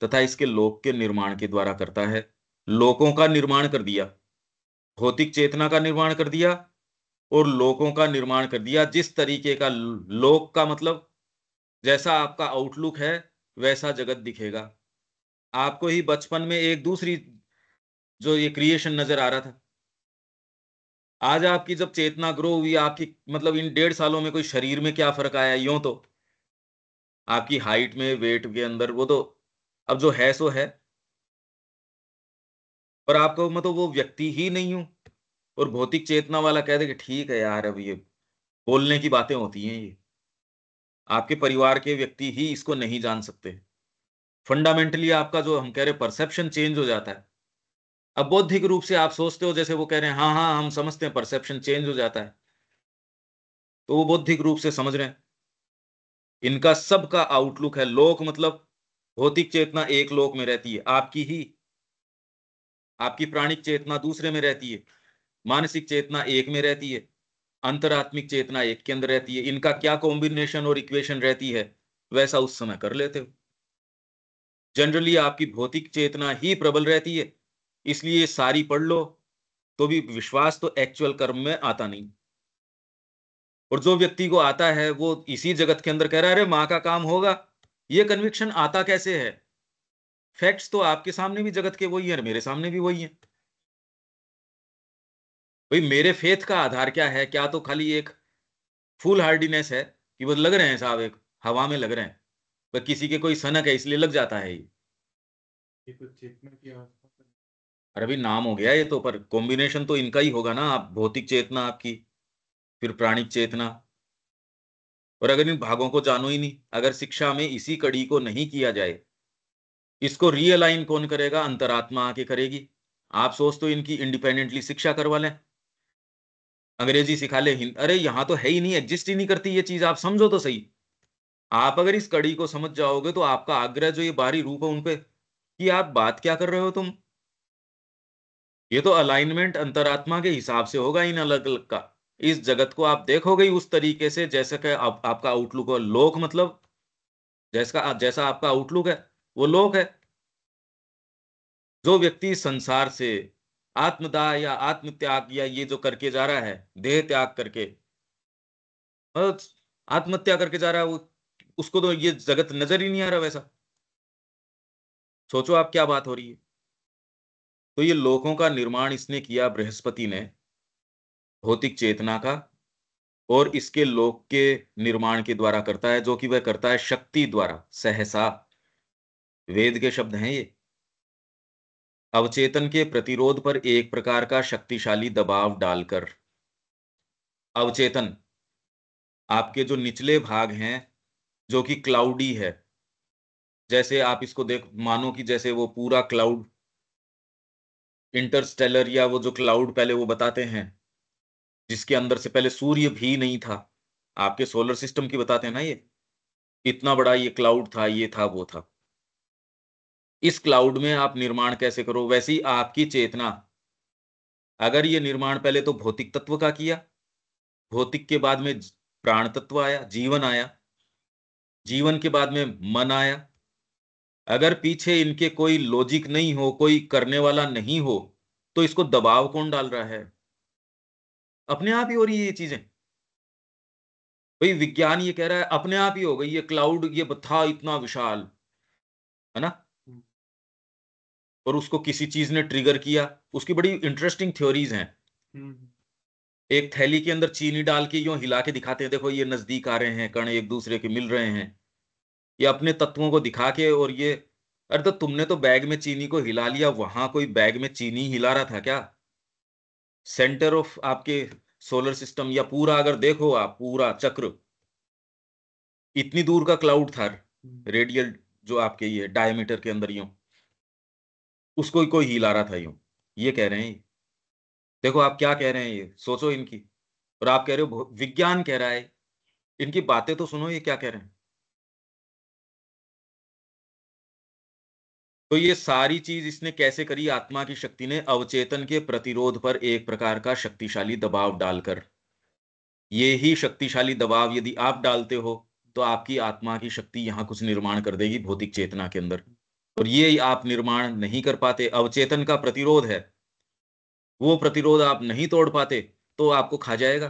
A: तथा इसके लोक के निर्माण के द्वारा करता है। लोकों का निर्माण कर दिया, भौतिक चेतना का निर्माण कर दिया, और लोकों का निर्माण कर दिया। जिस तरीके का लोक का मतलब, जैसा आपका आउटलुक है वैसा जगत दिखेगा आपको। ही बचपन में एक दूसरी जो ये क्रिएशन नजर आ रहा था, आज आपकी जब चेतना ग्रो हुई, आपकी मतलब इन 1.5 सालों में कोई शरीर में क्या फर्क आया, यूं तो आपकी हाइट में, वेट के अंदर, वो तो अब जो है सो है, पर आपको मतलब वो व्यक्ति ही नहीं हूं। और भौतिक चेतना वाला कह दे कि ठीक है यार, अब ये बोलने की बातें होती हैं, ये आपके परिवार के व्यक्ति ही इसको नहीं जान सकते। फंडामेंटली आपका जो हम कह रहे परसेप्शन चेंज हो जाता है। अब बौद्धिक रूप से आप सोचते हो, जैसे वो कह रहे हैं हाँ हाँ हम समझते हैं परसेप्शन चेंज हो जाता है, तो वो बौद्धिक रूप से समझ रहे हैं। इनका सबका आउटलुक है लोक, मतलब भौतिक चेतना एक लोक में रहती है आपकी ही, आपकी प्राणिक चेतना दूसरे में रहती है, मानसिक चेतना एक में रहती है, अंतरात्मिक चेतना एक के अंदर रहती है। इनका क्या कॉम्बिनेशन और इक्वेशन रहती है, वैसा उस समय कर लेते हो। जनरली आपकी भौतिक चेतना ही प्रबल रहती है, इसलिए सारी पढ़ लो तो भी विश्वास तो एक्चुअल कर्म में आता नहीं। और जो व्यक्ति को आता है वो इसी जगत के अंदर कह रहा है अरे माँ का काम होगा, ये कन्विक्शन आता कैसे है? फैक्ट्स तो आपके सामने भी जगत के वही है, मेरे सामने भी वही है। भाई मेरे फेथ का आधार क्या है? क्या तो खाली एक फुल हार्डीनेस है कि वो लग रहे हैं साहब, एक हवा में लग रहे हैं, पर किसी के कोई सनक है इसलिए लग जाता है
D: ये कुछ चेतना की अवस्था।
A: अरे अभी नाम हो गया ये तो, पर कॉम्बिनेशन तो इनका ही होगा ना। आप भौतिक चेतना आपकी, फिर प्राणिक चेतना, और अगर इन भागों को जानो ही नहीं, अगर शिक्षा में इसी कड़ी को नहीं किया जाए, इसको रियलाइन कौन करेगा? अंतरात्मा आके करेगी। आप सोचते हो इनकी इंडिपेंडेंटली शिक्षा करवा लें, अंग्रेजी सिखा ले, अरे यहां तो है ही नहीं, एग्जिस्ट ही नहीं करती ये चीज। आप समझो तो सही। आप अगर इस कड़ी को समझ जाओगे तो आपका आग्रह जो ये बाहरी रूप है उनपे कि आप बात क्या कर रहे हो तुम, ये तो अलाइनमेंट अंतरात्मा के हिसाब से होगा इन अलग अलग का। इस जगत को आप देखोगे ही उस तरीके से जैसे कि आपका आउटलुक है। लोक मतलब जैसा जैसा आपका आउटलुक है वो लोक है। जो व्यक्ति संसार से आत्मदाह या आत्म त्याग या ये जो करके जा रहा है, देह त्याग करके, और आत्महत्या करके जा रहा है वो, उसको तो ये जगत नजर ही नहीं आ रहा वैसा। सोचो आप क्या बात हो रही है। तो ये लोकों का निर्माण इसने किया, बृहस्पति ने, भौतिक चेतना का, और इसके लोक के निर्माण के द्वारा करता है, जो कि वह करता है शक्ति द्वारा, सहसा। वेद के शब्द हैं ये। अवचेतन के प्रतिरोध पर एक प्रकार का शक्तिशाली दबाव डालकर। अवचेतन आपके जो निचले भाग हैं, जो कि क्लाउडी है, जैसे आप इसको देख मानो कि जैसे वो पूरा क्लाउड, इंटरस्टेलर, या वो जो क्लाउड पहले वो बताते हैं जिसके अंदर से पहले सूर्य भी नहीं था, आपके सोलर सिस्टम की बताते हैं ना, ये इतना बड़ा ये क्लाउड था, ये था वो था। इस क्लाउड में आप निर्माण कैसे करो, वैसे ही आपकी चेतना, अगर ये निर्माण पहले तो भौतिक तत्व का किया, भौतिक के बाद में प्राण तत्व आया, जीवन आया, जीवन के बाद में मन आया, अगर पीछे इनके कोई लॉजिक नहीं हो, कोई करने वाला नहीं हो, तो इसको दबाव कौन डाल रहा है? अपने आप ही हो रही है ये चीजें। भाई विज्ञान ये कह रहा है अपने आप ही हो गई ये क्लाउड, ये था इतना विशाल, है ना, और उसको किसी चीज ने ट्रिगर किया। उसकी बड़ी इंटरेस्टिंग थ्योरीज हैं। एक थैली के अंदर चीनी डाल के यूं हिला के दिखाते हैं, देखो ये नजदीक आ रहे हैं, कण एक दूसरे के मिल रहे हैं, ये अपने तत्वों को दिखा के। और ये, अरे तो तुमने तो बैग में चीनी को हिला लिया, वहां कोई बैग में चीनी हिला रहा था क्या? सेंटर ऑफ आपके सोलर सिस्टम, या पूरा अगर देखो आप पूरा चक्र, इतनी दूर का क्लाउड था, रेडियल जो आपके ये डायमीटर के अंदर यूं, उसको कोई हिला रहा था यूं। ये कह रहे हैं, देखो आप क्या कह रहे हैं, ये सोचो इनकी। और आप कह रहे हो विज्ञान कह रहा है, इनकी बातें तो सुनो, ये क्या कह रहे हैं। तो ये सारी चीज इसने कैसे करी? आत्मा की शक्ति ने अवचेतन के प्रतिरोध पर एक प्रकार का शक्तिशाली दबाव डालकर। ये ही शक्तिशाली दबाव यदि आप डालते हो, तो आपकी आत्मा की शक्ति यहां कुछ निर्माण कर देगी भौतिक चेतना के अंदर। और ये आप निर्माण नहीं कर पाते, अवचेतन का प्रतिरोध है, वो प्रतिरोध आप नहीं तोड़ पाते, तो आपको खा जाएगा।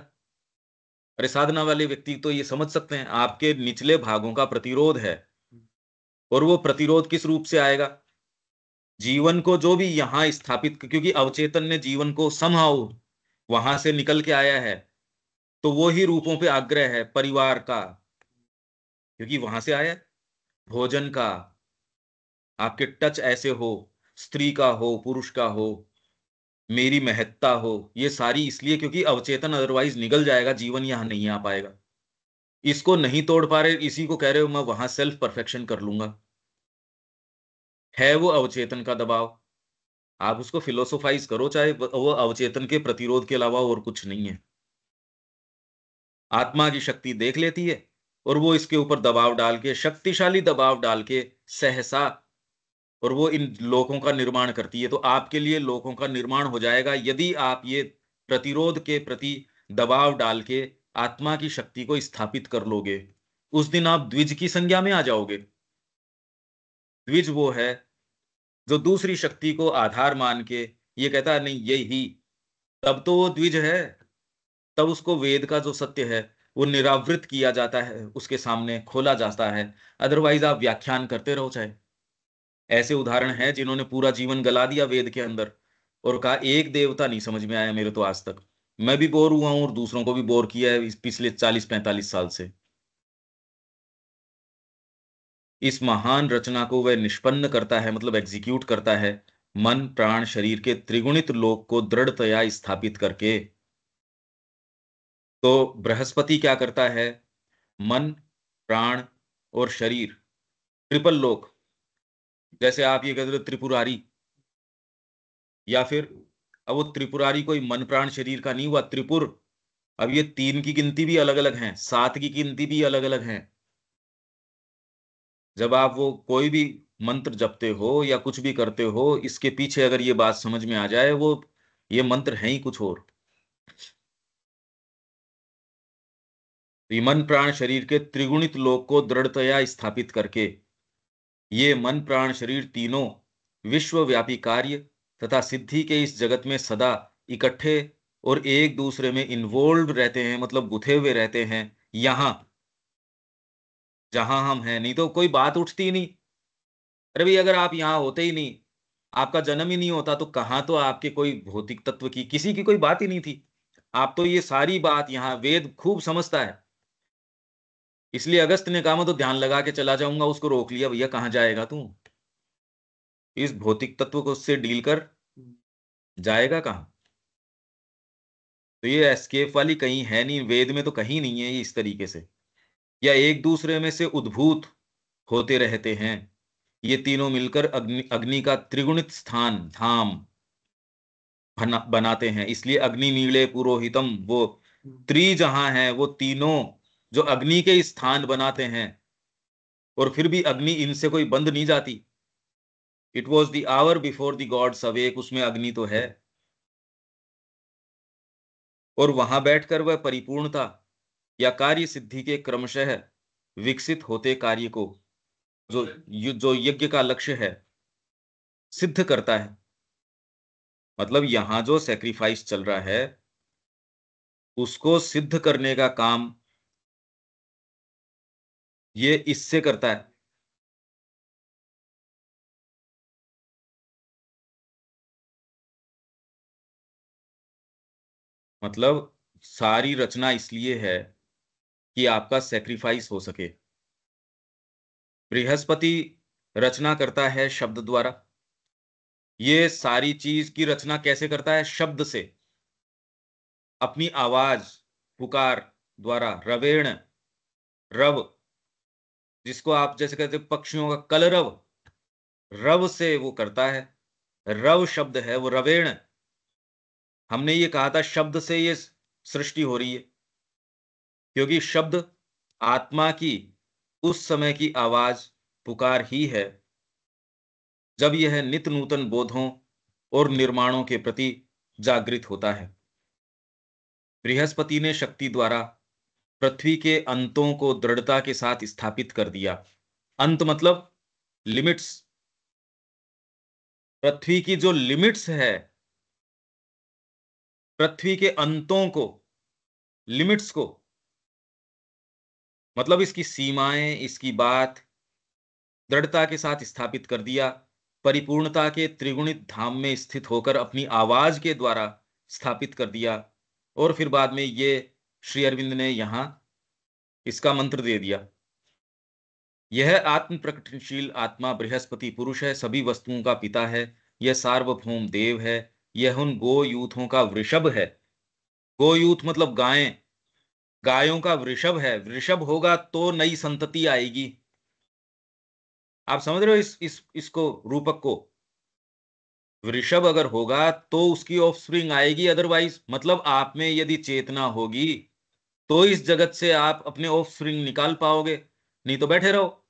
A: अरे साधना वाले व्यक्ति तो ये समझ सकते हैं, आपके निचले भागों का प्रतिरोध है। और वो प्रतिरोध किस रूप से आएगा? जीवन को जो भी यहां स्थापित, क्योंकि अवचेतन ने जीवन को समहाउ वहां से निकल के आया है, तो वो ही रूपों पे आग्रह है, परिवार का, क्योंकि वहां से आया है, भोजन का, आपके टच ऐसे हो, स्त्री का हो, पुरुष का हो, मेरी महत्ता हो, ये सारी इसलिए क्योंकि अवचेतन अदरवाइज निकल जाएगा, जीवन यहां नहीं आ पाएगा। इसको नहीं तोड़ पा रहे, इसी को कह रहे हो मैं वहां सेल्फ परफेक्शन कर लूंगा। है वो अवचेतन का दबाव। आप उसको फिलोसोफाइज करो, चाहे वो अवचेतन के प्रतिरोध के अलावा और कुछ नहीं है। आत्मा की शक्ति देख लेती है, और वो इसके ऊपर दबाव डाल के, शक्तिशाली दबाव डाल के, सहसा, और वो इन लोकों का निर्माण करती है। तो आपके लिए लोकों का निर्माण हो जाएगा यदि आप ये प्रतिरोध के प्रति दबाव डाल के आत्मा की शक्ति को स्थापित कर लोगे। उस दिन आप द्विज की संज्ञा में आ जाओगे। द्विज वो है जो दूसरी शक्ति को आधार मान के ये कहता है नहीं यही, तब तो वो द्विज है। तब उसको वेद का जो सत्य है वो निरावृत किया जाता है, उसके सामने खोला जाता है। अदरवाइज आप व्याख्यान करते रहो। चाहे ऐसे उदाहरण हैं जिन्होंने पूरा जीवन गला दिया वेद के अंदर और कहा एक देवता नहीं समझ में आया मेरे तो आज तक। मैं भी बोर हुआ हूं और दूसरों को भी बोर किया है इस पिछले 40-45 साल से। इस महान रचना को वह निष्पन्न करता है, मतलब एग्जीक्यूट करता है, मन प्राण शरीर के त्रिगुणित लोक को दृढ़तया स्थापित करके। तो बृहस्पति क्या करता है? मन प्राण और शरीर, ट्रिपल लोक। जैसे आप ये कहते हो त्रिपुरारी, या फिर अब वो त्रिपुरारी कोई मन प्राण शरीर का नहीं हुआ, त्रिपुर। अब ये 3 की गिनती भी अलग अलग है, 7 की गिनती भी अलग अलग है। जब आप वो कोई भी मंत्र जपते हो या कुछ भी करते हो, इसके पीछे अगर ये बात समझ में आ जाए, वो ये मंत्र है ही कुछ और। तो ये मन प्राण शरीर के त्रिगुणित लोक को दृढ़तया स्थापित करके, ये मन प्राण शरीर तीनों विश्वव्यापी कार्य तथा सिद्धि के इस जगत में सदा इकट्ठे और एक दूसरे में इन्वॉल्व रहते हैं, मतलब गुथे हुए रहते हैं। यहां जहां हम हैं, नहीं तो कोई बात उठती ही नहीं। अरे भाई, अगर आप यहां होते ही नहीं, आपका जन्म ही नहीं होता, तो कहां तो आपके कोई भौतिक तत्व की किसी की कोई बात ही नहीं थी। आप तो ये सारी बात यहाँ वेद खूब समझता है। इसलिए अगस्त ने कहा मैं तो ध्यान लगा के चला जाऊंगा, उसको रोक लिया, भैया कहाँ जाएगा तू, इस भौतिक तत्व को उससे डील कर, जाएगा कहाँ। तो ये एस्केप वाली कहीं है नहीं, वेद में तो कहीं नहीं है ये इस तरीके से। या एक दूसरे में से उद्भूत होते रहते हैं, ये तीनों मिलकर अग्नि अग्नि का त्रिगुणित स्थान धाम बनाते हैं। इसलिए अग्नि नीले पुरोहितम, वो त्रि जहां है, वो तीनों जो अग्नि के स्थान बनाते हैं, और फिर भी अग्नि इनसे कोई बंद नहीं जाती। It was the hour before the gods awake, उसमें अग्नि तो है, और वहां बैठकर वह परिपूर्णता या कार्य सिद्धि के क्रमशः विकसित होते कार्य को, जो यज्ञ का लक्ष्य है, सिद्ध करता है। मतलब यहां जो सेक्रीफाइस चल रहा है, उसको सिद्ध करने का काम ये इससे करता है। मतलब सारी रचना इसलिए है कि आपका सेक्रीफाइस हो सके। बृहस्पति रचना करता है शब्द द्वारा। ये सारी चीज की रचना कैसे करता है? शब्द से, अपनी आवाज, पुकार द्वारा, रवेण, रव, जिसको आप जैसे कहते हैं पक्षियों का कलरव, रव से वो करता है। रव शब्द है, वो रवेण। हमने ये कहा था शब्द से ये सृष्टि हो रही है, क्योंकि शब्द आत्मा की उस समय की आवाज, पुकार ही है, जब यह नित्य नूतन बोधों और निर्माणों के प्रति जागृत होता है। बृहस्पति ने शक्ति द्वारा पृथ्वी के अंतों को दृढ़ता के साथ स्थापित कर दिया। अंत मतलब लिमिट्स। पृथ्वी की जो लिमिट्स है, पृथ्वी के अंतों को, लिमिट्स को, मतलब इसकी सीमाएं, इसकी बात दृढ़ता के साथ स्थापित कर दिया। परिपूर्णता के त्रिगुणित धाम में स्थित होकर अपनी आवाज के द्वारा स्थापित कर दिया। और फिर बाद में ये श्री अरविंद ने यहां इसका मंत्र दे दिया। यह आत्म प्रकटशील आत्मा बृहस्पति पुरुष है, सभी वस्तुओं का पिता है, यह सार्वभौम देव है, यह उन गो यूथों का वृषभ है। गो यूथ मतलब गायें, गायों का वृषभ है। वृषभ होगा तो नई संतति आएगी। आप समझ रहे हो इसको, रूपक को? वृषभ अगर होगा तो उसकी ऑफस्प्रिंग आएगी, अदरवाइज मतलब आप में यदि चेतना होगी तो इस जगत से आप अपने ऑफस्प्रिंग निकाल पाओगे, नहीं तो बैठे रहो।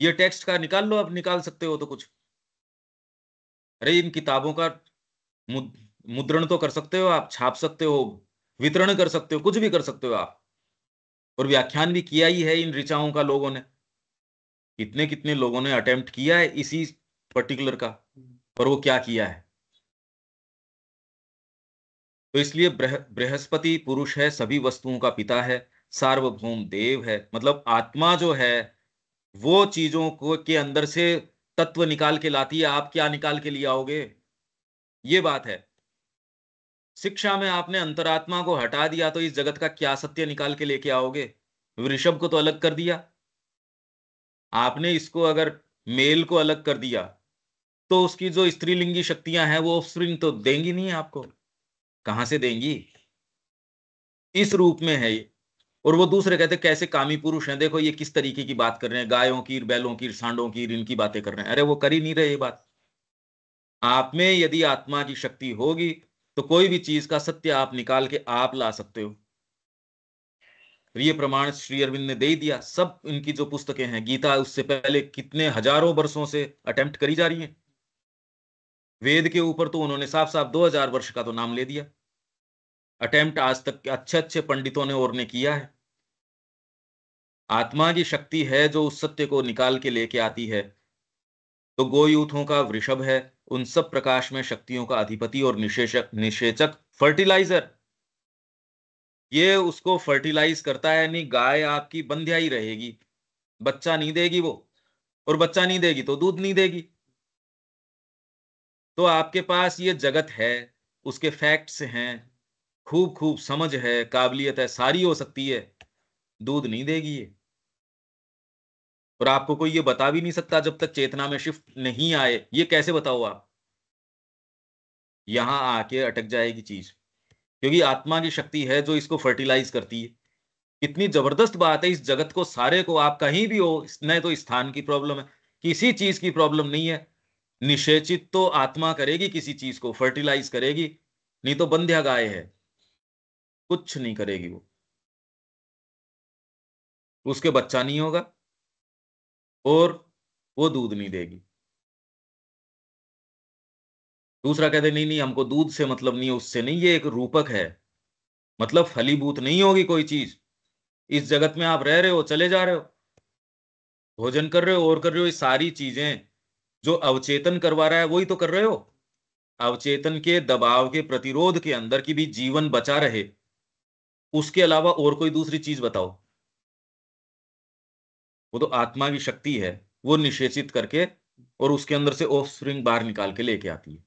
A: ये टेक्स्ट का निकाल लो, आप निकाल सकते हो तो कुछ। अरे इन किताबों का मुद्रण तो कर सकते हो आप, छाप सकते हो, वितरण कर सकते हो, कुछ भी कर सकते हो आप। और व्याख्यान भी किया ही है इन ऋचाओं का लोगों ने। कितने कितने लोगों ने अटेम्प्ट किया है इसी पर्टिकुलर का, और वो क्या किया है। तो इसलिए बृहस्पति पुरुष है, सभी वस्तुओं का पिता है, सार्वभौम देव है। मतलब आत्मा जो है वो चीजों को के अंदर से तत्व निकाल के लाती है। आप क्या निकाल के लिए आओगे, ये बात है। शिक्षा में आपने अंतरात्मा को हटा दिया तो इस जगत का क्या सत्य निकाल के लेके आओगे? वृषभ को तो अलग कर दिया आपने, इसको अगर मेल को अलग कर दिया तो उसकी जो स्त्रीलिंगी शक्तियां हैं वो ऑफस्प्रिंग तो देंगी नहीं आपको, कहां से देंगी? इस रूप में है ये। और वो दूसरे कहते कैसे कामी पुरुष हैं, देखो ये किस तरीके की बात कर रहे हैं, गायों की, बैलों की, सांडों की, इनकी बातें कर रहे हैं। अरे वो कर ही नहीं रहे ये बात। आप में यदि आत्मा की शक्ति होगी तो कोई भी चीज का सत्य आप निकाल के आप ला सकते हो। ये प्रमाण श्री अरविंद ने दे ही दिया। सब इनकी जो पुस्तकें हैं, गीता उससे पहले कितने हजारों वर्षों से अटेम्प्ट करी जा रही हैं। वेद के ऊपर तो उन्होंने साफ साफ 2000 वर्ष का तो नाम ले दिया। अटेम्प्ट आज तक अच्छे अच्छे पंडितों ने और ने किया है। आत्मा की शक्ति है जो उस सत्य को निकाल के लेके आती है। तो गोयूथों का वृषभ है, उन सब प्रकाश में शक्तियों का अधिपति और निषेचक, फर्टिलाइजर। ये उसको फर्टिलाइज करता है, नहीं गाय आपकी बंध्या ही रहेगी, बच्चा नहीं देगी वो, और बच्चा नहीं देगी तो दूध नहीं देगी। तो आपके पास ये जगत है, उसके फैक्ट्स हैं, खूब खूब समझ है, काबिलियत है, सारी हो सकती है, दूध नहीं देगी ये। और आपको कोई ये बता भी नहीं सकता जब तक चेतना में शिफ्ट नहीं आए, ये कैसे बताओ आप? यहां आके अटक जाएगी चीज, क्योंकि आत्मा की शक्ति है जो इसको फर्टिलाइज करती है। कितनी जबरदस्त बात है, इस जगत को सारे को आप कहीं भी हो, न तो स्थान की प्रॉब्लम है, किसी चीज की प्रॉब्लम नहीं है, निषेचित तो आत्मा करेगी, किसी चीज को फर्टिलाइज करेगी, नहीं तो बंध्या गाय है, कुछ नहीं करेगी वो, उसके बच्चा नहीं होगा और वो दूध नहीं देगी। दूसरा कहते नहीं नहीं हमको दूध से मतलब नहीं है, उससे नहीं, ये एक रूपक है, मतलब फलीभूत नहीं होगी कोई चीज। इस जगत में आप रह रहे हो, चले जा रहे हो, भोजन कर रहे हो और कर रहे हो, ये सारी चीजें जो अवचेतन करवा रहा है वही तो कर रहे हो। अवचेतन के दबाव के प्रतिरोध के अंदर की भी जीवन बचा रहे, उसके अलावा और कोई दूसरी चीज बताओ। वो तो आत्मा की शक्ति है, वो निषेचित करके और उसके अंदर से ऑफस्प्रिंग बाहर निकाल के लेके आती है,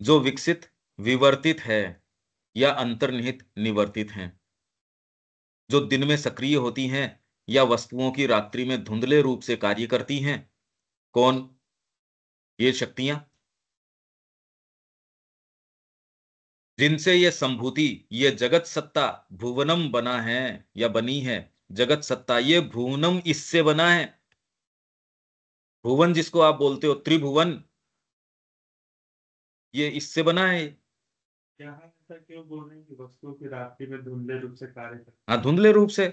A: जो विकसित विवर्तित है या अंतर्निहित निवर्तित हैं, जो दिन में सक्रिय होती हैं या वस्तुओं की रात्रि में धुंधले रूप से कार्य करती हैं। कौन? ये शक्तियां जिनसे ये संभूति, ये जगत सत्ता भुवनम बना है या बनी है। जगत सत्ता, ये भुवनम इससे बना है। भुवन जिसको आप बोलते हो त्रिभुवन, ये इससे बना है।
D: यहाँ ऐसा क्यों बोल रहे हैं कि वस्तुओं की रात्रि में धुंधले रूप से कार्य करते
A: हाँ, धुंधले रूप से,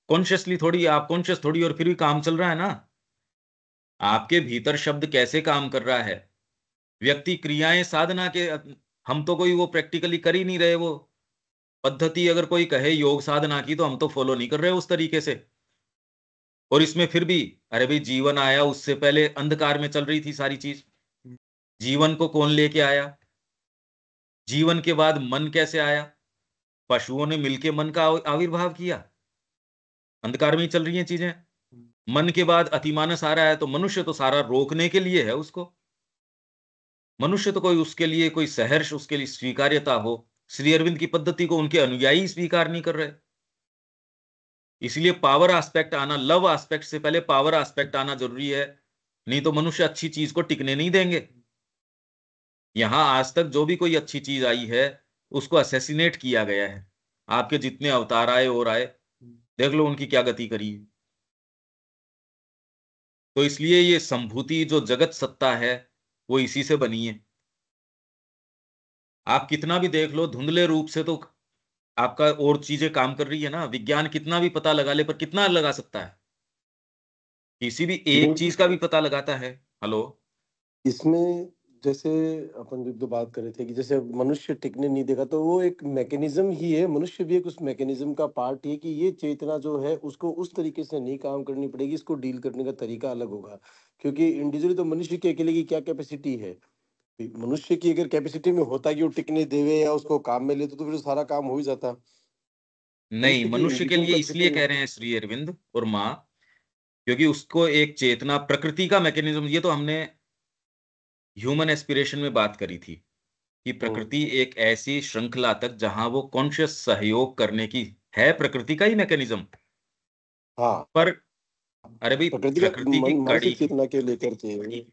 A: कॉन्शियसली थोड़ी, आप कॉन्शियस थोड़ी, और फिर भी काम चल रहा है ना। आपके भीतर शब्द कैसे काम कर रहा है, व्यक्ति क्रियाएं साधना के, हम तो कोई वो प्रैक्टिकली कर ही नहीं रहे। वो पद्धति अगर कोई कहे योग साधना की, तो हम तो फॉलो नहीं कर रहे उस तरीके से। और इसमें फिर भी, अरे भाई जीवन आया, उससे पहले अंधकार में चल रही थी सारी चीज। जीवन को कौन लेके आया? जीवन के बाद मन कैसे आया? पशुओं ने मिलके मन का आविर्भाव किया। अंधकार में ही चल रही हैं चीजें। मन के बाद अतिमानस आ रहा है, तो मनुष्य तो सारा रोकने के लिए है उसको। मनुष्य तो कोई उसके लिए कोई सहर्ष, उसके लिए स्वीकार्यता हो, श्री अरविंद की पद्धति को उनके अनुयायी स्वीकार नहीं कर रहे। इसलिए पावर एस्पेक्ट आना, लव एस्पेक्ट से पहले पावर एस्पेक्ट आना जरूरी है, नहीं तो मनुष्य अच्छी चीज को टिकने नहीं देंगे। यहां आज तक जो भी कोई अच्छी चीज आई है, उसको असैसिनेट किया गया है। आपके जितने अवतार आए और आए, देख लो उनकी क्या गति करी है। तो इसलिए ये संभूति जो जगत सत्ता है, वो इसी से बनी है। आप कितना भी देख लो धुंधले रूप से, तो आपका और चीजें काम कर रही है ना। विज्ञान कितना भी पता लगा ले, पर कितना लगा सकता है? किसी भी एक
E: नहीं,
A: चीज का भी पता लगाता है। हेलो।
E: इसमें जैसे अपन जो बात कर रहे थे कि जैसे मनुष्य टिकने नहीं देगा, तो वो एक मैकेनिज्म ही है। मनुष्य भी एक उस मैकेनिज्म का पार्ट है कि ये चेतना जो है उसको उस तरीके से नहीं काम करनी पड़ेगी, इसको डील करने का तरीका अलग होगा। क्योंकि इंडिविजुअली तो मनुष्य के अकेले की क्या कैपेसिटी है। मनुष्य की अगर कैपेसिटी में होता कि वो टिकने देवे या उसको काम में ले, तो फिर सारा काम हो ही जाता।
A: नहीं,
E: मनुष्य की
A: मनुष्य के
E: इंडिविजुअल
A: लिए
E: कैपेसिटी
A: इसलिए
E: में।
A: कह रहे हैं श्री अरविंद और माँ, क्योंकि उसको एक चेतना, प्रकृति का मैकेनिज्म, ये तो हमने ह्यूमन एस्पिरेशन में बात करी थी कि प्रकृति एक ऐसी श्रृंखला तक जहां वो कॉन्शियस सहयोग करने की है, प्रकृति का ही मैकेनिज्म।
E: हाँ,
A: पर अरे भाई,
E: प्रकृति का
A: प्रकृति की कड़ी,
E: मानसिक चेतना के लेकर के।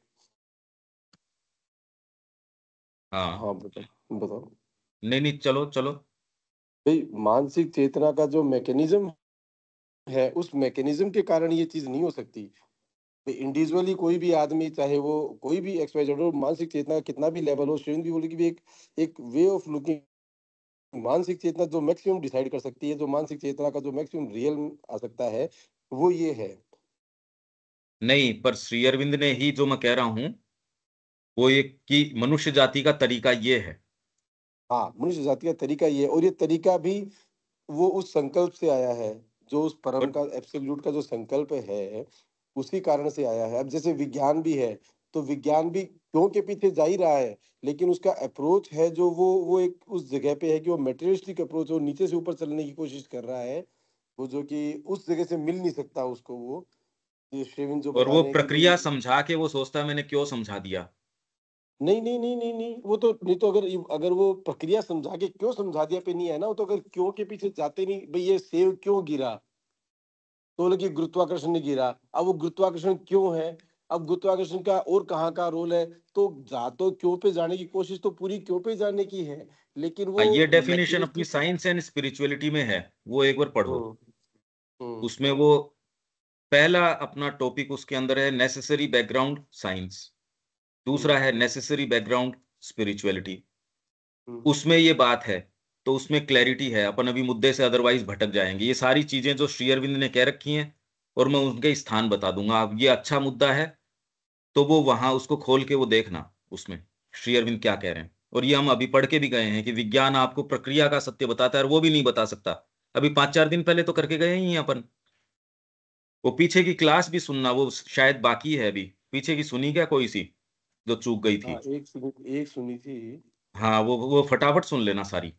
A: हाँ,
E: हाँ, बताओ बताओ।
A: नहीं नहीं, चलो चलो।
E: भाई, मानसिक चेतना का जो मैकेनिज्म है, उस मैकेनिज्म के कारण ये चीज नहीं हो सकती। इंडिविजुअली कोई भी आदमी, चाहे वो कोई भी एक्सवाइजेड हो, मानसिक चेतना का कितना भी लेवल हो, श्रेणी भी बोले कि भी एक एक वे ऑफ लुकिंग, मानसिक चेतना जो मैक्सिमम डिसाइड कर सकती है, जो मानसिक चेतना का जो मैक्सिमम रियल आ सकता है, वो ये है।
A: नहीं, पर श्री अरविंद ने ही जो मैं कह रहा हूं, वो एक कि मनुष्य जाति का तरीका ये है।
E: हाँ, मनुष्य जाति का तरीका ये है, और ये तरीका भी वो उस संकल्प से आया है, जो उस परम
A: पर
E: का एब्सोल्यूट का जो संकल्प है, उसी कारण से आया है। अब जैसे विज्ञान भी है, तो विज्ञान भी क्यों के पीछे जा ही रहा है, लेकिन उसका अप्रोच है जो वो एक उस जगह पे है कि वो मटेरियलिस्टिक अप्रोच, वो नीचे से ऊपर चलने की कोशिश कर रहा है, वो जो कि उस जगह से मिल नहीं सकता उसको, वो ये श्रेविन जो
A: और
E: बता
A: वो
E: रहे हैं कि
A: प्रक्रिया
E: भाई
A: समझा के वो सोचता है मैंने क्यों समझा दिया।
E: नहीं नहीं नहीं नहीं नहीं, वो तो नहीं, तो अगर वो प्रक्रिया समझा के क्यों समझा दिया पे नहीं है ना, वो तो अगर क्यों के पीछे जाते नहीं, भाई ये सेब क्यों गिरा, तो बोले कि गुरुत्वाकर्षण ने गिरा। अब वो गुरुत्वाकर्षण क्यों है, अब गुरुत्वाकर्षण का और कहाँ का रोल है, तो तो क्यों पे जाने की कोशिश तो पूरी क्यों पे जाने की है, लेकिन वो
A: ये डेफिनेशन अपनी
E: मैटेरियलिस्टिक।
A: साइंस एंड स्पिरिचुअलिटी में है, वो एक बार पढ़ो।
E: हम्म हम्म
A: उसमें वो पहला अपना टॉपिक उसके अंदर है नेसेसरी बैकग्राउंड साइंस, दूसरा है नेसेसरी बैकग्राउंड स्पिरिचुअलिटी।
E: हम्म
A: उसमें ये बात है, तो उसमें क्लैरिटी है। अपन अभी मुद्दे से अदरवाइज भटक जाएंगे। ये सारी चीजें जो श्री अरविंद ने कह रखी हैं और मैं उनके स्थान बता दूंगा। अब ये अच्छा मुद्दा है तो वो वहां उसको खोल के वो देखना, उसमें श्री अरविंद क्या कह रहे हैं। और ये हम अभी पढ़ के भी गए हैं कि विज्ञान आपको प्रक्रिया का सत्य बताता है और वो भी नहीं बता सकता। अभी 5-4 दिन पहले तो करके गए ही हैं अपन। वो पीछे की क्लास भी सुनना, वो शायद बाकी है अभी, पीछे की सुनी क्या कोई सी जो चूक गई थी?
E: हाँ, एक सुनी थी।
A: हाँ, वो फटाफट सुन लेना सारी।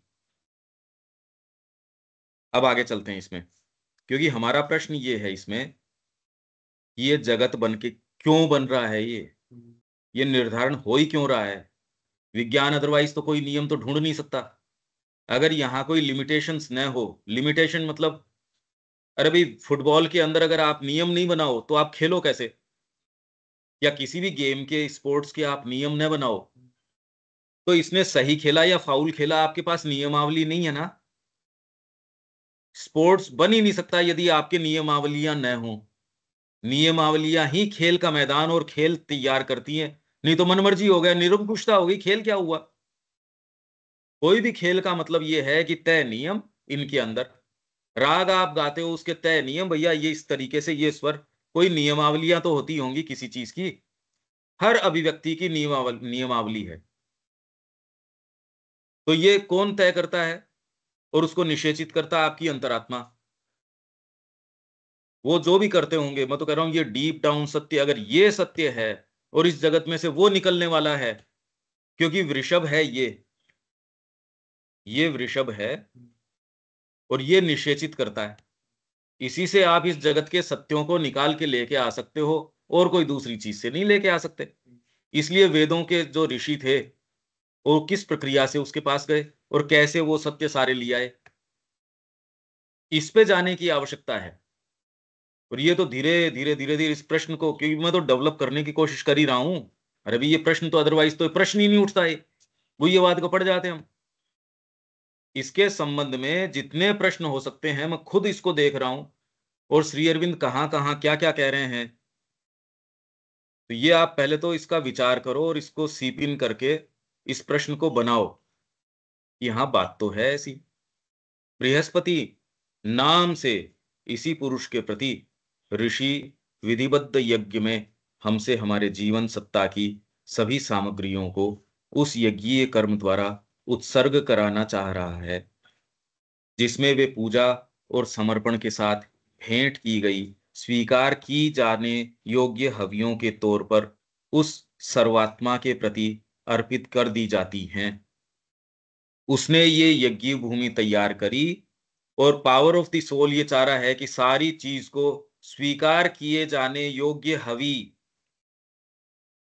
A: अब आगे चलते हैं इसमें, क्योंकि हमारा प्रश्न ये है इसमें, ये जगत बन के क्यों बन रहा है, ये निर्धारण हो ही क्यों रहा है? विज्ञान अदरवाइज तो कोई नियम तो ढूंढ नहीं सकता। अगर यहाँ कोई लिमिटेशंस न हो, लिमिटेशन मतलब, अरे भाई फुटबॉल के अंदर अगर आप नियम नहीं बनाओ तो आप खेलो कैसे? या किसी भी गेम के, स्पोर्ट्स के आप नियम न बनाओ तो इसने सही खेला या फाउल खेला, आपके पास नियमावली नहीं है ना। स्पोर्ट्स बन ही नहीं सकता यदि आपके नियमावलियां न हो। नियमावलियां ही खेल का मैदान और खेल तैयार करती हैं। नहीं तो मनमर्जी हो गया, निरंकुशता हो गई, खेल क्या हुआ? कोई भी खेल का मतलब यह है कि तय नियम इनके अंदर। राग आप गाते हो, उसके तय नियम, भैया ये इस तरीके से, ये स्वर, कोई नियमावलियां तो होती होंगी किसी चीज की। हर अभिव्यक्ति की नियमावली है। तो ये कौन तय करता है और उसको निषेचित करता है? आपकी अंतरात्मा। वो जो भी करते होंगे, मैं तो कह रहा हूं ये डीप डाउन सत्य, अगर ये सत्य है और इस जगत में से वो निकलने वाला है, क्योंकि वृषभ है ये वृषभ है और ये निषेचित करता है। इसी से आप इस जगत के सत्यों को निकाल के लेके आ सकते हो और कोई दूसरी चीज से नहीं लेके आ सकते। इसलिए वेदों के जो ऋषि थे वो किस प्रक्रिया से उसके पास गए और कैसे वो सत्य सारे ले आए, इस पे जाने की आवश्यकता है। और ये तो धीरे धीरे धीरे धीरे इस प्रश्न को, क्योंकि मैं तो डेवलप करने की कोशिश कर ही रहा हूं। अरे भाई ये प्रश्न तो अदरवाइज तो प्रश्न ही नहीं उठता है, गुह्यवाद को पढ़ जाते हम। इसके संबंध में जितने प्रश्न हो सकते हैं मैं खुद इसको देख रहा हूं, और श्री अरविंद कहां कहां क्या क्या कह रहे हैं। तो ये आप पहले तो इसका विचार करो और इसको सीप इन करके इस प्रश्न को बनाओ। यहां बात तो है ऐसी, बृहस्पति नाम से इसी पुरुष के प्रति ऋषि विधिबद्ध यज्ञ में हमसे हमारे जीवन सत्ता की सभी सामग्रियों को उस यज्ञीय कर्म द्वारा उत्सर्ग कराना चाह रहा है, जिसमें वे पूजा और समर्पण के साथ भेंट की गई स्वीकार की जाने योग्य हवियों के तौर पर उस सर्वात्मा के प्रति अर्पित कर दी जाती हैं। उसने ये यज्ञ भूमि तैयार करी और पावर ऑफ द सोल ये चाह रहा है कि सारी चीज को स्वीकार किए जाने योग्य हवि,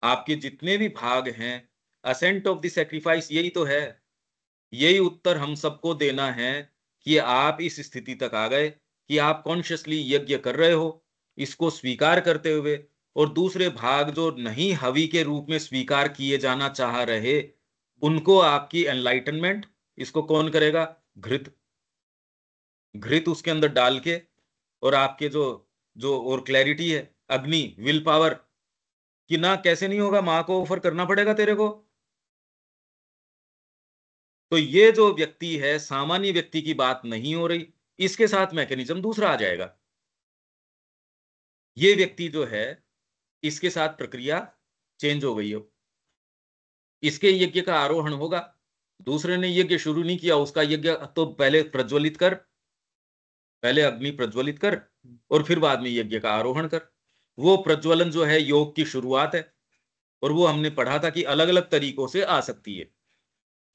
A: आपके जितने भी भाग हैं, असेंट ऑफ द सेक्रीफाइस यही तो है। यही उत्तर हम सबको देना है कि आप इस स्थिति तक आ गए कि आप कॉन्शियसली यज्ञ कर रहे हो इसको स्वीकार करते हुए, और दूसरे भाग जो नहीं हवि के रूप में स्वीकार किए जाना चाह रहे, उनको आपकी एनलाइटनमेंट, इसको कौन करेगा? घृत। घृत उसके अंदर डाल के, और आपके जो जो और क्लैरिटी है, अग्नि, विल पावर, कि ना कैसे नहीं होगा, मां को ऑफर करना पड़ेगा तेरे को। तो ये जो व्यक्ति है, सामान्य व्यक्ति की बात नहीं हो रही, इसके साथ मैकेनिज्म दूसरा आ जाएगा। ये व्यक्ति जो है, इसके साथ प्रक्रिया चेंज हो गई हो, इसके यज्ञ का आरोहण होगा। दूसरे ने यज्ञ शुरू नहीं किया, उसका यज्ञ तो पहले प्रज्वलित कर, पहले अग्नि प्रज्वलित कर और फिर बाद में यज्ञ का आरोहण कर। वो प्रज्वलन जो है योग की शुरुआत है। और वो हमने पढ़ा था कि अलग अलग तरीकों से आ सकती है,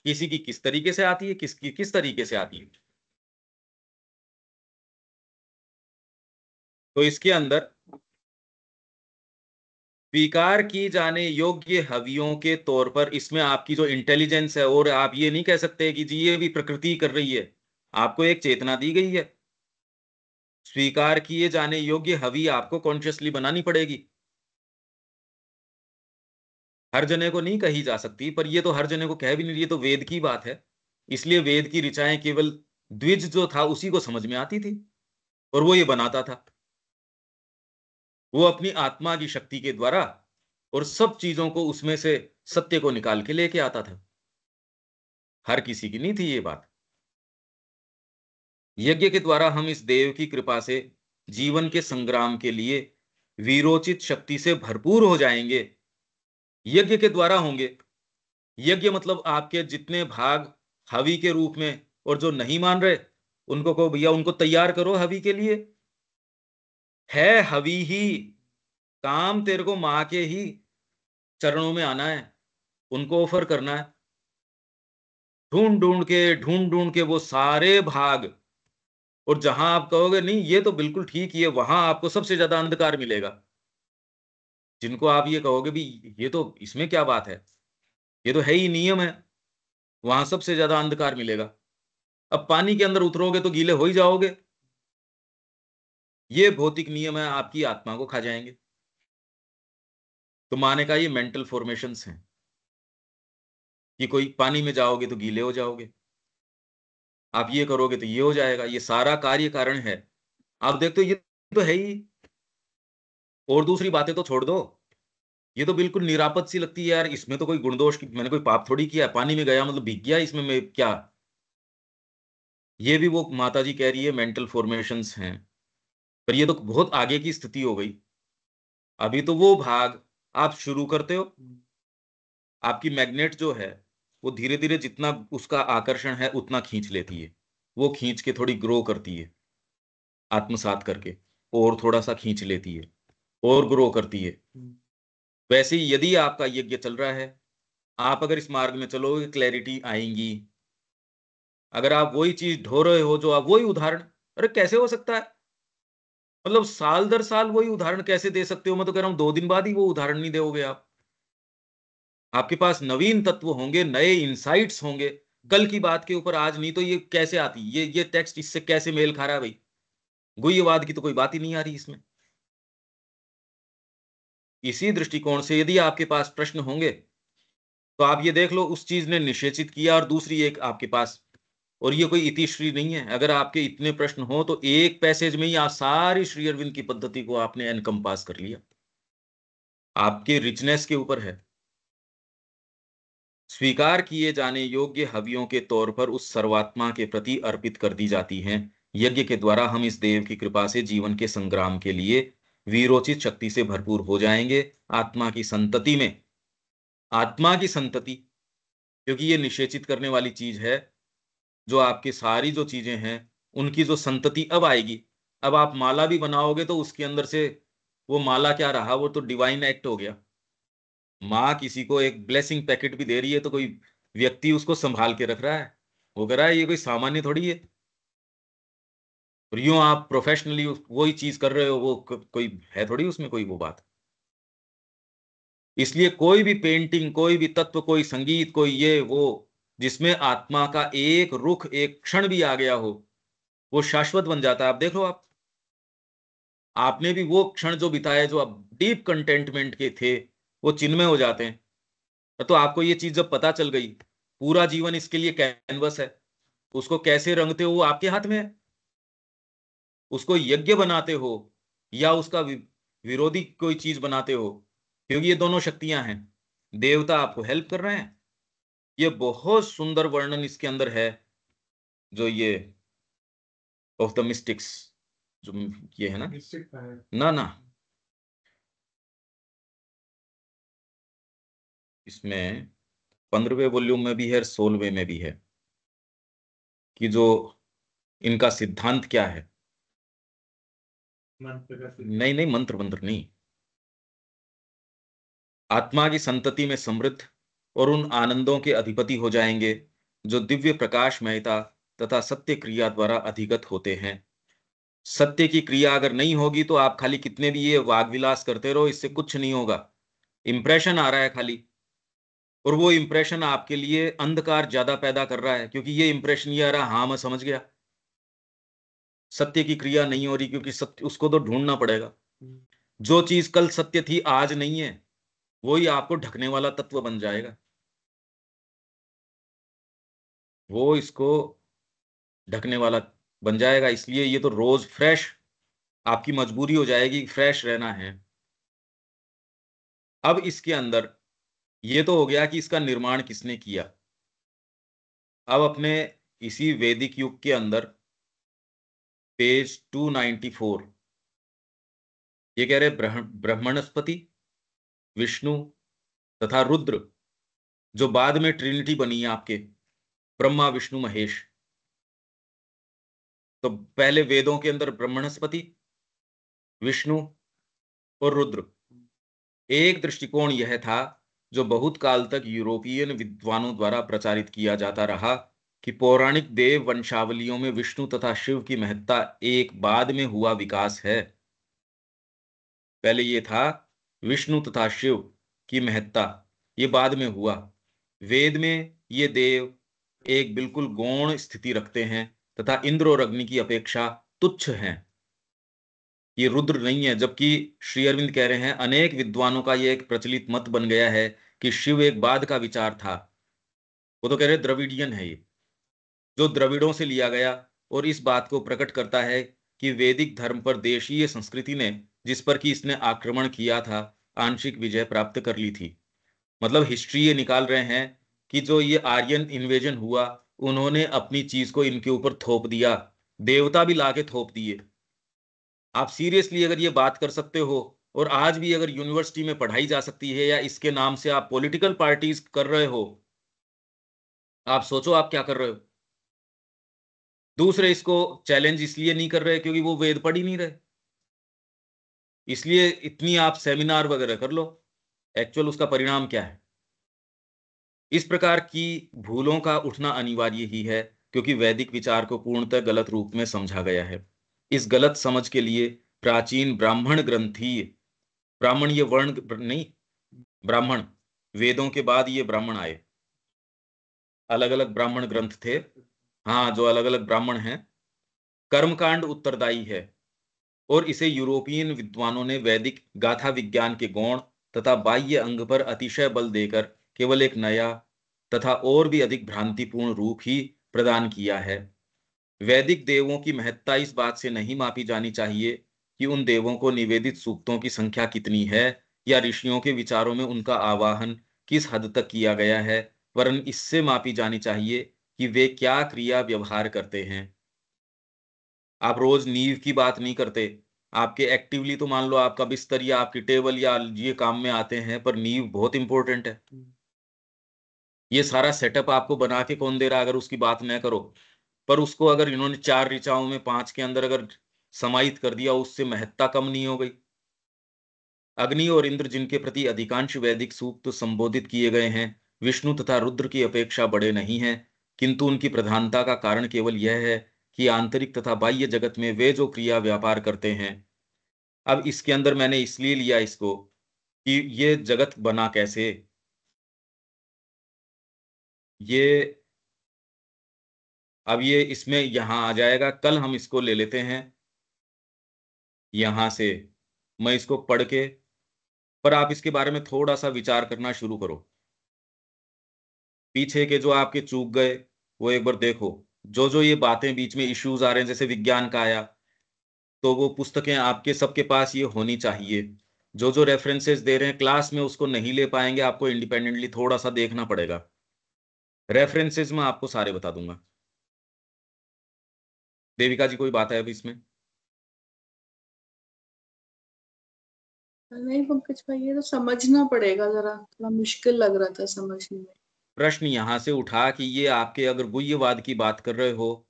A: किसी की किस तरीके से आती है, किसकी किस तरीके से आती है। तो इसके अंदर स्वीकार की जाने योग्य हवियों के तौर पर इसमें आपकी जो इंटेलिजेंस है, और आप ये नहीं कह सकते कि जी ये भी प्रकृति कर रही है, आपको एक चेतना दी गई है। स्वीकार किए जाने योग्य हवि आपको कॉन्शियसली बनानी पड़ेगी। हर जने को नहीं कही जा सकती, पर ये तो हर जने को कह भी नहीं, ये तो वेद की बात है। इसलिए वेद की ऋचाएं केवल द्विज जो था उसी को समझ में आती थी, और वो ये बनाता था। वो अपनी आत्मा की शक्ति के द्वारा और सब चीजों को उसमें से सत्य को निकाल के लेके आता था। हर किसी की नहीं थी ये बात। यज्ञ के द्वारा हम इस देव की कृपा से जीवन के संग्राम के लिए वीरोचित शक्ति से भरपूर हो जाएंगे। यज्ञ के द्वारा होंगे। यज्ञ मतलब आपके जितने भाग हवि के रूप में, और जो नहीं मान रहे उनको कहो भैया उनको तैयार करो हवि के लिए। है हवि ही, काम तेरे को मां के ही चरणों में आना है, उनको ऑफर करना है। ढूंढ ढूंढ के वो सारे भाग, और जहां आप कहोगे नहीं ये तो बिल्कुल ठीक ही है, वहां आपको सबसे ज्यादा अंधकार मिलेगा। जिनको आप ये कहोगे भी ये तो इसमें क्या बात है, ये तो है ही नियम है, वहां सबसे ज्यादा अंधकार मिलेगा। अब पानी के अंदर उतरोगे तो गीले हो ही जाओगे। ये भौतिक नियम है, आपकी आत्मा को खा जाएंगे। तो माने का ये मेंटल फॉर्मेशंस हैं कि कोई पानी में जाओगे तो गीले हो जाओगे, आप ये करोगे तो ये हो जाएगा। ये सारा कार्य कारण है। आप देखते हो ये तो है ही। और दूसरी बातें तो छोड़ दो, ये तो बिल्कुल निरापद सी लगती है यार, इसमें तो कोई गुण दोष की, मैंने कोई पाप थोड़ी किया है, पानी में गया मतलब भीग गया, इसमें मैं क्या। ये भी वो माता जी कह रही है मेंटल फॉर्मेशंस हैं, पर ये तो बहुत आगे की स्थिति हो गई। अभी तो वो भाग आप शुरू करते हो, आपकी मैग्नेट जो है वो धीरे धीरे जितना उसका आकर्षण है उतना खींच लेती है। वो खींच के थोड़ी ग्रो करती है आत्मसात करके, और थोड़ा सा खींच लेती है और ग्रो करती है। वैसे ही यदि आपका यज्ञ चल रहा है, आप अगर इस मार्ग में चलोगे क्लैरिटी आएंगी। अगर आप वही चीज ढो रहे हो, जो आप वही उदाहरण, अरे कैसे हो सकता है, मतलब साल दर साल वही उदाहरण कैसे दे सकते हो। मैं तो कह रहा हूं 2 दिन बाद ही वो उदाहरण नहीं दोगे आप। आपके पास नवीन तत्व होंगे, नए इंसाइट्स होंगे, कल की बात के ऊपर आज नहीं तो ये कैसे आती, ये टेक्स्ट इससे कैसे मेल खा रहा है भाई। गुह्यवाद की तो कोई बात ही नहीं आ रही इसमें। इसी दृष्टिकोण से यदि आपके पास प्रश्न होंगे तो आप ये देख लो, उस चीज ने निषेचित किया और दूसरी एक आपके पास, और ये कोई इतिश्री नहीं है। अगर आपके इतने प्रश्न हो तो एक पैसेज में ही आप सारी श्री अरविंद की पद्धति को आपने एनकम्पास कर लिया। आपके रिचनेस के ऊपर है। स्वीकार किए जाने योग्य हवियों के तौर पर उस सर्वात्मा के प्रति अर्पित कर दी जाती हैं। यज्ञ के द्वारा हम इस देव की कृपा से जीवन के संग्राम के लिए वीरोचित शक्ति से भरपूर हो जाएंगे। आत्मा की संतति में, आत्मा की संतति, क्योंकि ये निषेचित करने वाली चीज है। जो आपकी सारी जो चीजें हैं उनकी जो संतति अब आएगी। अब आप माला भी बनाओगे तो उसके अंदर से वो माला क्या रहा, वो तो डिवाइन एक्ट हो गया। माँ किसी को एक ब्लेसिंग पैकेट भी दे रही है तो कोई व्यक्ति उसको संभाल के रख रहा है, वो कह रहा है ये कोई सामान्य थोड़ी है। और यूं आप प्रोफेशनली वही चीज कर रहे हो, वो कोई है थोड़ी उसमें कोई वो बात। इसलिए कोई भी पेंटिंग, कोई भी तत्व, कोई संगीत, कोई ये वो, जिसमें आत्मा का एक रुख, एक क्षण भी आ गया हो, वो शाश्वत बन जाता है। आप देख लो, आपने भी वो क्षण जो बिताए, जो आप डीप कंटेंटमेंट के थे, वो चिन्मय हो जाते हैं। तो आपको ये चीज जब पता चल गई, पूरा जीवन इसके लिए कैनवस है, उसको कैसे रंगते हो वो आपके हाथ में है। उसको यज्ञ बनाते हो या उसका विरोधी कोई चीज बनाते हो, क्योंकि ये दोनों शक्तियां हैं। देवता आपको हेल्प कर रहे हैं। ये बहुत सुंदर वर्णन इसके अंदर है, जो ये ऑफ द मिस्टिक्स, जो ये है ना,
D: निश्चित है।
A: ना ना, इसमें 15वें वॉल्यूम में भी है, 16वें में भी है, कि जो इनका सिद्धांत क्या है।
D: मंत्र का
A: नहीं नहीं, मंत्र मंत्र नहीं, आत्मा की संतति में समृद्ध और उन आनंदों के अधिपति हो जाएंगे जो दिव्य प्रकाशमयता तथा सत्य क्रिया द्वारा अधिगत होते हैं। सत्य की क्रिया अगर नहीं होगी तो आप खाली कितने भी ये वाग विलास करते रहो, इससे कुछ नहीं होगा। इंप्रेशन आ रहा है खाली, और वो इंप्रेशन आपके लिए अंधकार ज्यादा पैदा कर रहा है, क्योंकि ये इंप्रेशन ये आ रहा, हाँ मैं समझ गया, सत्य की क्रिया नहीं हो रही, क्योंकि सत्य उसको तो ढूंढना पड़ेगा। जो चीज कल सत्य थी आज नहीं है, वही आपको ढकने वाला तत्व बन जाएगा, वो इसको ढकने वाला बन जाएगा। इसलिए ये तो रोज फ्रेश आपकी मजबूरी हो जाएगी, फ्रेश रहना है। अब इसके अंदर ये तो हो गया कि इसका निर्माण किसने किया। अब अपने इसी वैदिक युग के अंदर पेज 294 ये कह रहे ब्रह्मणस्पति, विष्णु तथा रुद्र, जो बाद में ट्रिनिटी बनी है आपके, ब्रह्मा विष्णु महेश। तो पहले वेदों के अंदर ब्रह्मणस्पति, विष्णु और रुद्र। एक दृष्टिकोण यह था, जो बहुत काल तक यूरोपियन विद्वानों द्वारा प्रचारित किया जाता रहा, कि पौराणिक देव वंशावलियों में विष्णु तथा शिव की महत्ता एक बाद में हुआ विकास है। पहले ये था विष्णु तथा शिव की महत्ता, ये बाद में हुआ। वेद में ये देव एक बिल्कुल गौण स्थिति रखते हैं तथा इंद्र और अग्नि की अपेक्षा तुच्छ हैं। ये रुद्र नहीं है, जबकि श्री अरविंद कह रहे हैं अनेक विद्वानों का ये एक प्रचलित मत बन गया है कि शिव एक बाद का विचार था। वो तो कह रहे द्रविडियन है ये, जो द्रविड़ों से लिया गया, और इस बात को प्रकट करता है कि वैदिक धर्म पर देशीय संस्कृति ने, जिस पर कि इसने आक्रमण किया था, आंशिक विजय प्राप्त कर ली थी। मतलब हिस्ट्री ये निकाल रहे हैं कि जो ये आर्यन इन्वेजन हुआ, उन्होंने अपनी चीज को इनके ऊपर थोप दिया, देवता भी लाके थोप दिए। आप सीरियसली अगर ये बात कर सकते हो, और आज भी अगर यूनिवर्सिटी में पढ़ाई जा सकती है, या इसके नाम से आप पॉलिटिकल पार्टीज कर रहे हो, आप सोचो आप क्या कर रहे हो। दूसरे इसको चैलेंज इसलिए नहीं कर रहे क्योंकि वो वेद पढ़ ही नहीं रहे, इसलिए इतनी आप सेमिनार वगैरह कर लो। एक्चुअल उसका परिणाम क्या है? इस प्रकार की भूलों का उठना अनिवार्य ही है, क्योंकि वैदिक विचार को पूर्णतः गलत रूप में समझा गया है। इस गलत समझ के लिए प्राचीन ब्राह्मण ग्रंथीय, ब्राह्मण ये वर्ण नहीं, ब्राह्मण वेदों के बाद ये ब्राह्मण आए, अलग अलग ब्राह्मण ग्रंथ थे। हाँ, जो अलग अलग ब्राह्मण हैं, कर्मकांड उत्तरदायी है, और इसे यूरोपियन विद्वानों ने वैदिक गाथा विज्ञान के गौण तथा बाह्य अंग पर अतिशय बल देकर केवल एक नया तथा और भी अधिक भ्रांतिपूर्ण रूप ही प्रदान किया है। वैदिक देवों की महत्ता इस बात से नहीं मापी जानी चाहिए कि उन देवों को निवेदित सूक्तों की संख्या कितनी है, या ऋषियों के विचारों में उनका आवाहन किस हद तक किया गया है, वरन इससे मापी जानी चाहिए कि वे क्या क्रिया व्यवहार करते हैं। आप रोज नींव की बात नहीं करते, आपके एक्टिवली तो मान लो आपका बिस्तर या आपकी टेबल या ये काम में आते हैं, पर नींव बहुत इंपॉर्टेंट है। ये सारा सेटअप आपको बना के कौन दे रहा है, अगर उसकी बात न करो। पर उसको अगर इन्होंने 4 ऋचाओं में 5 के अंदर अगर समाहित कर दिया, उससे महत्ता कम नहीं हो गई। अग्नि और इंद्र, जिनके प्रति अधिकांश वैदिक सूक्त संबोधित किए गए हैं, विष्णु तथा रुद्र की अपेक्षा बड़े नहीं हैं, किंतु उनकी प्रधानता का कारण केवल यह है कि आंतरिक तथा बाह्य जगत में वे जो क्रिया व्यापार करते हैं। अब इसके अंदर मैंने इसलिए लिया इसको कि ये जगत बना कैसे, ये अब ये इसमें यहां आ जाएगा। कल हम इसको ले लेते हैं यहां से, मैं इसको पढ़ के, पर आप इसके बारे में थोड़ा सा विचार करना शुरू करो। पीछे के जो आपके चूक गए वो एक बार देखो। जो जो ये बातें बीच में इश्यूज आ रहे हैं, जैसे विज्ञान का आया, तो वो पुस्तकें आपके सबके पास ये होनी चाहिए। जो जो रेफरेंसेस दे रहे हैं क्लास में, उसको नहीं ले पाएंगे, आपको इंडिपेंडेंटली थोड़ा सा देखना पड़ेगा। रेफरेंसेस में आपको सारे बता दूंगा। देविका जी, कोई बात है अभी इसमें?
C: नहीं पंकज भाई, ये तो समझना पड़ेगा, जरा थोड़ा मुश्किल लग रहा था समझने में।
A: प्रश्न यहां से उठा कि ये आपके अगर गुह्यवाद की बात कर रहे हो,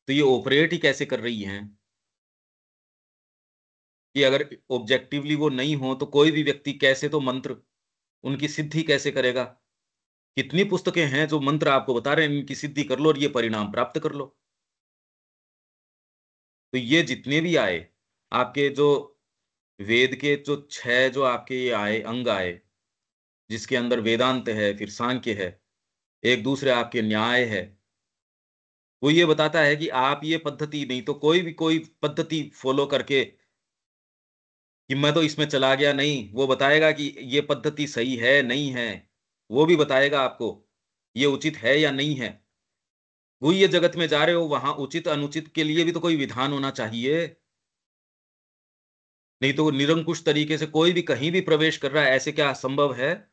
A: तो ये ऑपरेट ही कैसे कर रही हैं? कि अगर ऑब्जेक्टिवली वो नहीं हो, तो कोई भी व्यक्ति कैसे तो मंत्र उनकी सिद्धि कैसे करेगा? कितनी पुस्तकें हैं जो मंत्र आपको बता रहे हैं इनकी सिद्धि कर लो और ये परिणाम प्राप्त कर लो। तो ये जितने भी आए, आपके जो वेद के जो 6 जो आपके ये आए, अंग आए, जिसके अंदर वेदांत है, फिर सांख्य है, एक दूसरे आपके न्याय है। वो ये बताता है कि आप ये पद्धति नहीं तो कोई भी कोई पद्धति फॉलो करके कि मैं तो इसमें चला गया, नहीं, वो बताएगा कि ये पद्धति सही है, नहीं है। वो भी बताएगा आपको, ये उचित है या नहीं है। वो ये जगत में जा रहे हो, वहां उचित अनुचित के लिए भी तो कोई विधान होना चाहिए। नहीं तो निरंकुश तरीके से कोई भी कहीं भी प्रवेश कर रहा है, ऐसे क्या संभव है?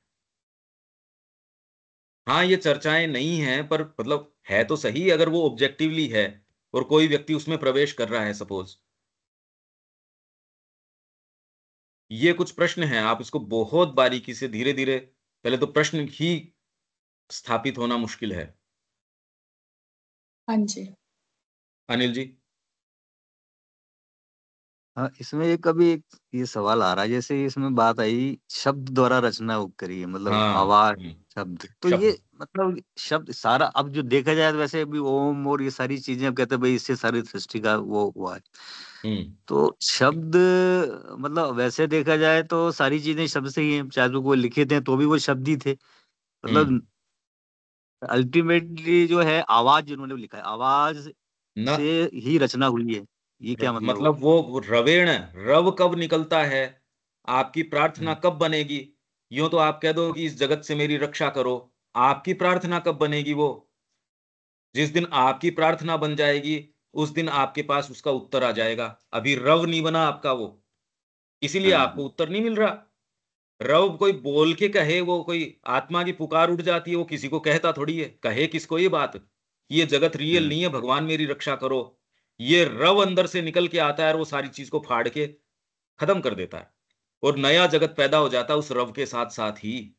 A: हाँ, ये चर्चाएं नहीं हैं, पर मतलब है तो सही अगर वो ऑब्जेक्टिवली है और कोई व्यक्ति उसमें प्रवेश कर रहा है सपोज। ये कुछ प्रश्न हैं, आप इसको बहुत बारीकी से धीरे-धीरे, पहले तो प्रश्न ही स्थापित होना मुश्किल है।
C: हाँ जी।
A: अनिल जी?
B: हाँ, इसमें एक अभी एक ये सवाल आ रहा है, जैसे इसमें बात आई शब्द द्वारा रचना करी है, मतलब
A: हाँ,
B: आवाज शब्द, तो ये
A: शब्द।
B: मतलब शब्द सारा अब जो देखा जाए तो वैसे अभी ओम और ये सारी चीजें अब कहते हैं भाई इससे सारी सृष्टि का वो हुआ है।
A: हुँ,
B: तो शब्द मतलब वैसे देखा जाए तो सारी चीजें शब्द से ही हैं, चाहे तो वो लिखे थे तो भी वो शब्द ही थे।
A: हुँ।
B: मतलब अल्टीमेटली जो है आवाज जिन्होंने लिखा है, आवाज
A: ना
B: से ही रचना हुई है, ये क्या मतलब हुआ?
A: मतलब वो रवेण, रव कब निकलता है? आपकी प्रार्थना
B: हम्म,
A: कब बनेगी? यूँ तो आप कह दो कि इस जगत से मेरी रक्षा करो, आपकी प्रार्थना कब बनेगी वो? जिस दिन आपकी प्रार्थना बन जाएगी, उस दिन आपके पास उसका उत्तर आ जाएगा। अभी रव नहीं बना आपका वो, इसीलिए आपको
B: हम्म,
A: उत्तर नहीं मिल रहा। रव कोई बोल के कहे, वो कोई आत्मा की पुकार उठ जाती है, वो किसी को कहता थोड़ी है। कहे किसको ये बात? ये जगत रियल नहीं है,
B: हम्म,
A: भगवान मेरी रक्षा करो। ये रव अंदर से निकल के आता है और वो सारी चीज़ को फाड़ के खत्म कर देता है और नया जगत पैदा हो जाता है उस रव के साथ-साथ ही।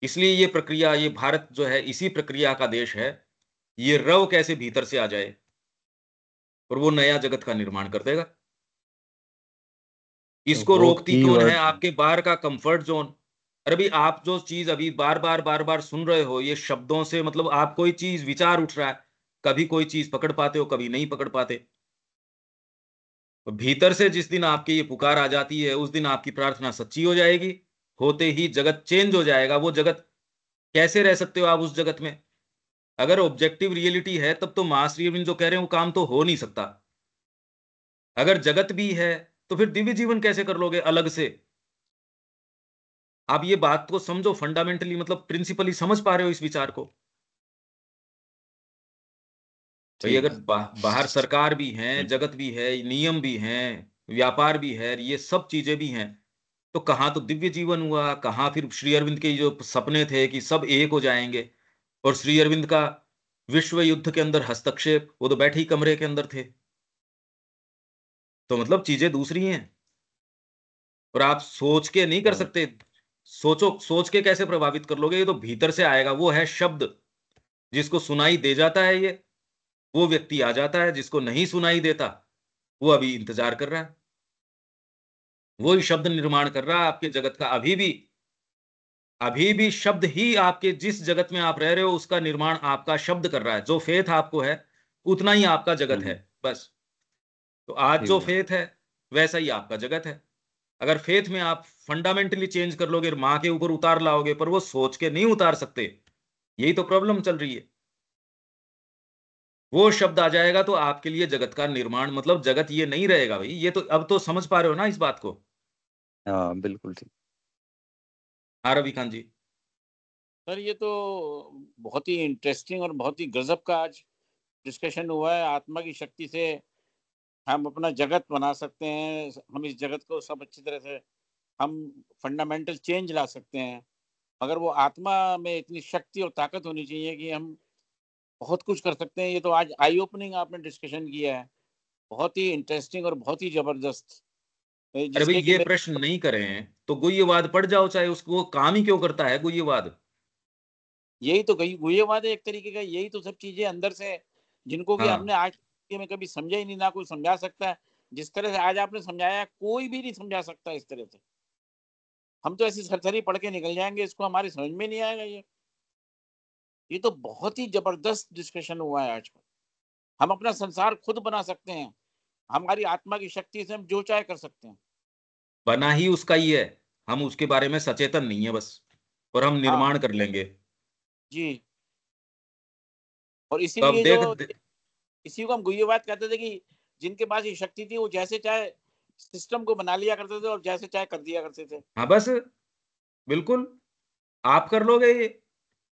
A: इसलिए ये प्रक्रिया, ये भारत जो है इसी प्रक्रिया का देश है। ये रव कैसे भीतर से आ जाए और वो नया जगत का निर्माण कर देगा।
B: तो
A: इसको
B: वो
A: रोकती कौन है?
B: कीवर्ड
A: आपके बाहर का कंफर्ट ज़ोन। अरे भई, आप जो चीज़ अभी बार-बार, बार-बार सुन रहे हो, ये शब्दों से मतलब आप कोई चीज़ विचार उठ रहा है, कभी कोई चीज़ पकड़ पाते हो, कभी नहीं पकड़ पाते। तो भीतर से जिस दिन आपकी ये पुकार आ जाती है, उस दिन आपकी प्रार्थना सच्ची हो जाएगी। होते ही जगत चेंज हो जाएगा। वो जगत कैसे रह सकते हो आप उस जगत में? अगर ऑब्जेक्टिव रियलिटी है, तब तो महाश्री अरविंद जो कह रहे हैं, वो काम तो हो नहीं सकता। अगर जगत भी है, तो फिर दिव्य जीवन कैसे कर लोगे अलग से? आप ये बात को समझो फंडामेंटली, मतलब प्रिंसिपली समझ पा रहे हो इस विचार को? भई
B: ठीक
A: अगर
B: है।
A: बाहर सरकार भी है, जगत भी है, नियम भी हैं, व्यापार भी है, ये सब चीज़ें भी हैं, तो कहाँ तो दिव्य जीवन हुआ, कहाँ फिर श्री अरविंद के जो सपने थे कि सब एक हो जाएँगे और श्री अरविंद का विश्व युद्ध के अंदर हस्तक्षेप, वो तो बैठे ही कमरे के अंदर थे। तो मतलब चीज़ें दूसरी हैं और आप सोच के नहीं कर
B: हाँ,
A: सकते। सोच के कैसे प्रभावित कर लोगे? ये तो भीतर से आएगा। वो है शब्द, जिसको सुनाई दे जाता है ये, वो व्यक्ति आ जाता है, जिसको नहीं सुनाई देता, वो अभी इंतज़ार कर रहा है। वही शब्द निर्माण कर रहा है आपके जगत का अभी भी शब्द ही आपके जिस जगत में आप रह रहे हो, उसका निर्माण आपका शब्द कर रहा है। जो फेथ आपको है, उतना ही आपका जगत है, बस। तो आज
B: ठीक
A: जो
B: है।
A: फेथ है, वैसा ही आपका जगत है। अगर फेथ में आप फंडामेंटली चेंज कर लोगे, माँ के ऊपर उतार लाओगे, पर वो सोच के नहीं उतार सकते। यही तो प्रॉब्लम चल रही है। वो शब्द आ जाएगा तो आपके लिए जगत का निर्माण, मतलब जगत ये नहीं रहेगा भाई। ये तो अब तो समझ पा रहे हो ना इस बात को?
B: हाँ, बिल्कुल ठीक।
A: हाँ, रवि खान जी।
F: सर ये तो बहुत ही इंटरेस्टिंग और बहुत ही गजब का आज डिस्कशन हुआ है। आत्मा की शक्ति से हम अपना जगत बना सकते हैं, हम इस जगत को सब अच्छी तरह से हम फंडामेंटल चेंज ला सकते हैं। मगर वो आत्मा में इतनी शक्ति और ताकत होनी चाहिए कि हम बहुत कुछ कर सकते हैं। ये तो आज आई ओपनिंग आपने डिस्कशन किया है, बहुत ही इंटरेस्टिंग और बहुत ही जबरदस्त,
A: अरे भाई,
F: जिसके कि
A: ये प्रश्न नहीं करे हैं तो गुह्यवाद पढ़ जाओ, चाहे उसको, वो काम ही क्यों करता है गुह्यवाद?
F: यही तो गई गुह्यवाद है एक तरीके का। यही तो सब चीजें अंदर से जिनको कि हमने
A: हाँ,
F: आज में कभी समझा ही नहीं, ना कोई समझा सकता है। जिस तरह से आज आपने समझाया, कोई भी नहीं समझा सकता इस तरह से। हम तो ऐसी सरसरी पढ़ के निकल जाएंगे, इसको हमारी समझ में नहीं आएगा। ये तो बहुत ही जबरदस्त डिस्कशन हुआ है आज का। हम अपना संसार खुद बना सकते हैं, हमारी आत्मा की शक्ति से हम जो चाहे कर सकते हैं।
A: बना ही उसका ही है, हम उसके बारे में सचेतन नहीं है बस, और हम
F: हाँ
A: निर्माण कर लेंगे।
F: जी, और
A: तो अब
F: इसीलिए इसी को हम गुह्यवाद कहते थे कि जिनके पास ये शक्ति थी वो जैसे चाहे सिस्टम को बना लिया करते थे और जैसे चाहे कर दिया करते थे।
A: हाँ बस, बिल्कुल आप कर लोगे ये।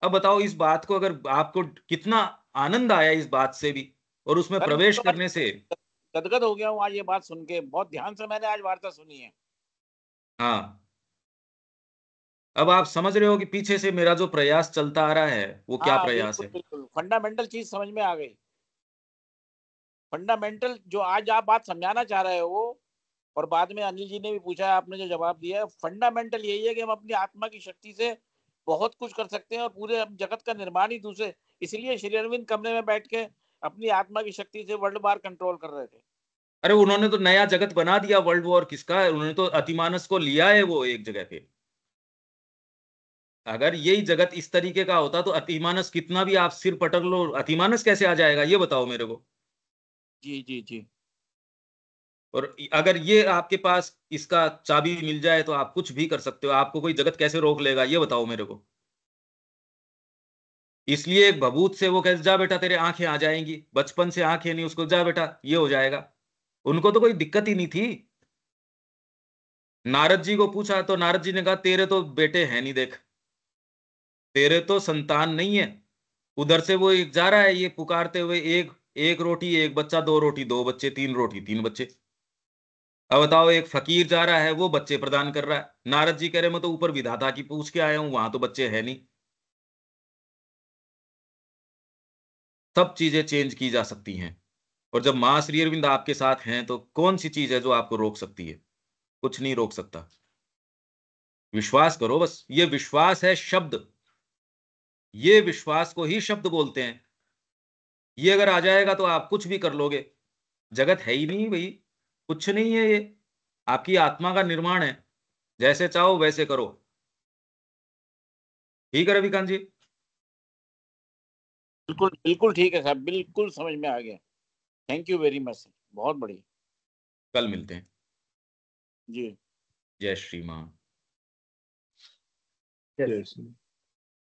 A: अब बताओ इस बात को, अगर आपको कितना आनंद आया इस बात से भी, और उसमें
F: सर मैं
A: प्रवेश
F: तो आज
A: करने से।
F: गदगद हो गया हूँ आज ये बात सुन के, बहुत ध्यान से मैंने आज वार्ता सुनी है।
A: हाँ, अब आप समझ रहे हो कि पीछे से मेरा जो प्रयास चलता आ रहा है वो क्या
F: हाँ
A: प्रयास
F: बिल्कुल
A: है।
F: बिल्कुल, फंडामेंटल चीज समझ में आ गई। फंडामेंटल जो आज आप बात समझाना चाह रहे हो, और बाद में अनिल जी ने भी पूछा है, आपने जो जवाब दिया है, फंडामेंटल यही है कि हम अपनी आत्मा की शक्ति से बहुत कुछ कर सकते हैं और पूरे जगत का निर्माण ही दूसरे। इसलिए श्री अरविंद कमरे में बैठ के अपनी आत्मा की शक्ति से वर्ल्ड वार कंट्रोल कर रहे थे।
A: अरे उन्होंने तो नया जगत बना दिया, वर्ल्ड वॉर किसका है, उन्होंने तो अतिमानस को लिया है वो एक जगह पे। अगर यही जगत इस तरीके का होता तो अतिमानस कितना भी आप सिर पटक लो, अतिमानस कैसे आ जाएगा ये बताओ मेरे को।
F: जी जी जी,
A: और अगर ये आपके पास इसका चाबी मिल जाए तो आप कुछ भी कर सकते हो, आपको कोई जगत कैसे रोक लेगा ये बताओ मेरे को। इसलिए एक भभूत से वो कहते जा बेटा तेरे आंखें आ जाएंगी, बचपन से आंखें नहीं, उसको जा बेटा ये हो जाएगा। उनको तो कोई दिक्कत ही नहीं थी। नारद जी को पूछा तो नारद जी ने कहा तेरे तो बेटे हैं नहीं, देख तेरे तो संतान नहीं है। उधर से वो एक जा रहा है ये पुकारते हुए, एक एक रोटी एक बच्चा, दो रोटी दो बच्चे, तीन रोटी तीन बच्चे। अब बताओ एक फकीर जा रहा है वो बच्चे प्रदान कर रहा है, नारद जी कह रहे मैं तो ऊपर विधाता की पूछ के आया हूं, वहां तो बच्चे है नहीं। सब चीजें चेंज की जा सकती हैं, और जब मां श्री अरविंद आपके साथ हैं तो कौन सी चीज है जो आपको रोक सकती है। कुछ नहीं रोक सकता। विश्वास करो बस, ये विश्वास है शब्द, ये विश्वास को ही शब्द बोलते हैं। ये अगर आ जाएगा तो आप कुछ भी कर लोगे। जगत है ही नहीं भाई, कुछ नहीं है ये, आपकी आत्मा का निर्माण है, जैसे चाहो वैसे करो। ठीक है रविकांत जी।
F: बिल्कुल बिल्कुल ठीक है साहब, बिल्कुल समझ में आ गया। थैंक यू वेरी मच, बहुत बढ़िया।
A: कल मिलते हैं।
F: जी,
A: जय श्री मां।
B: जय श्री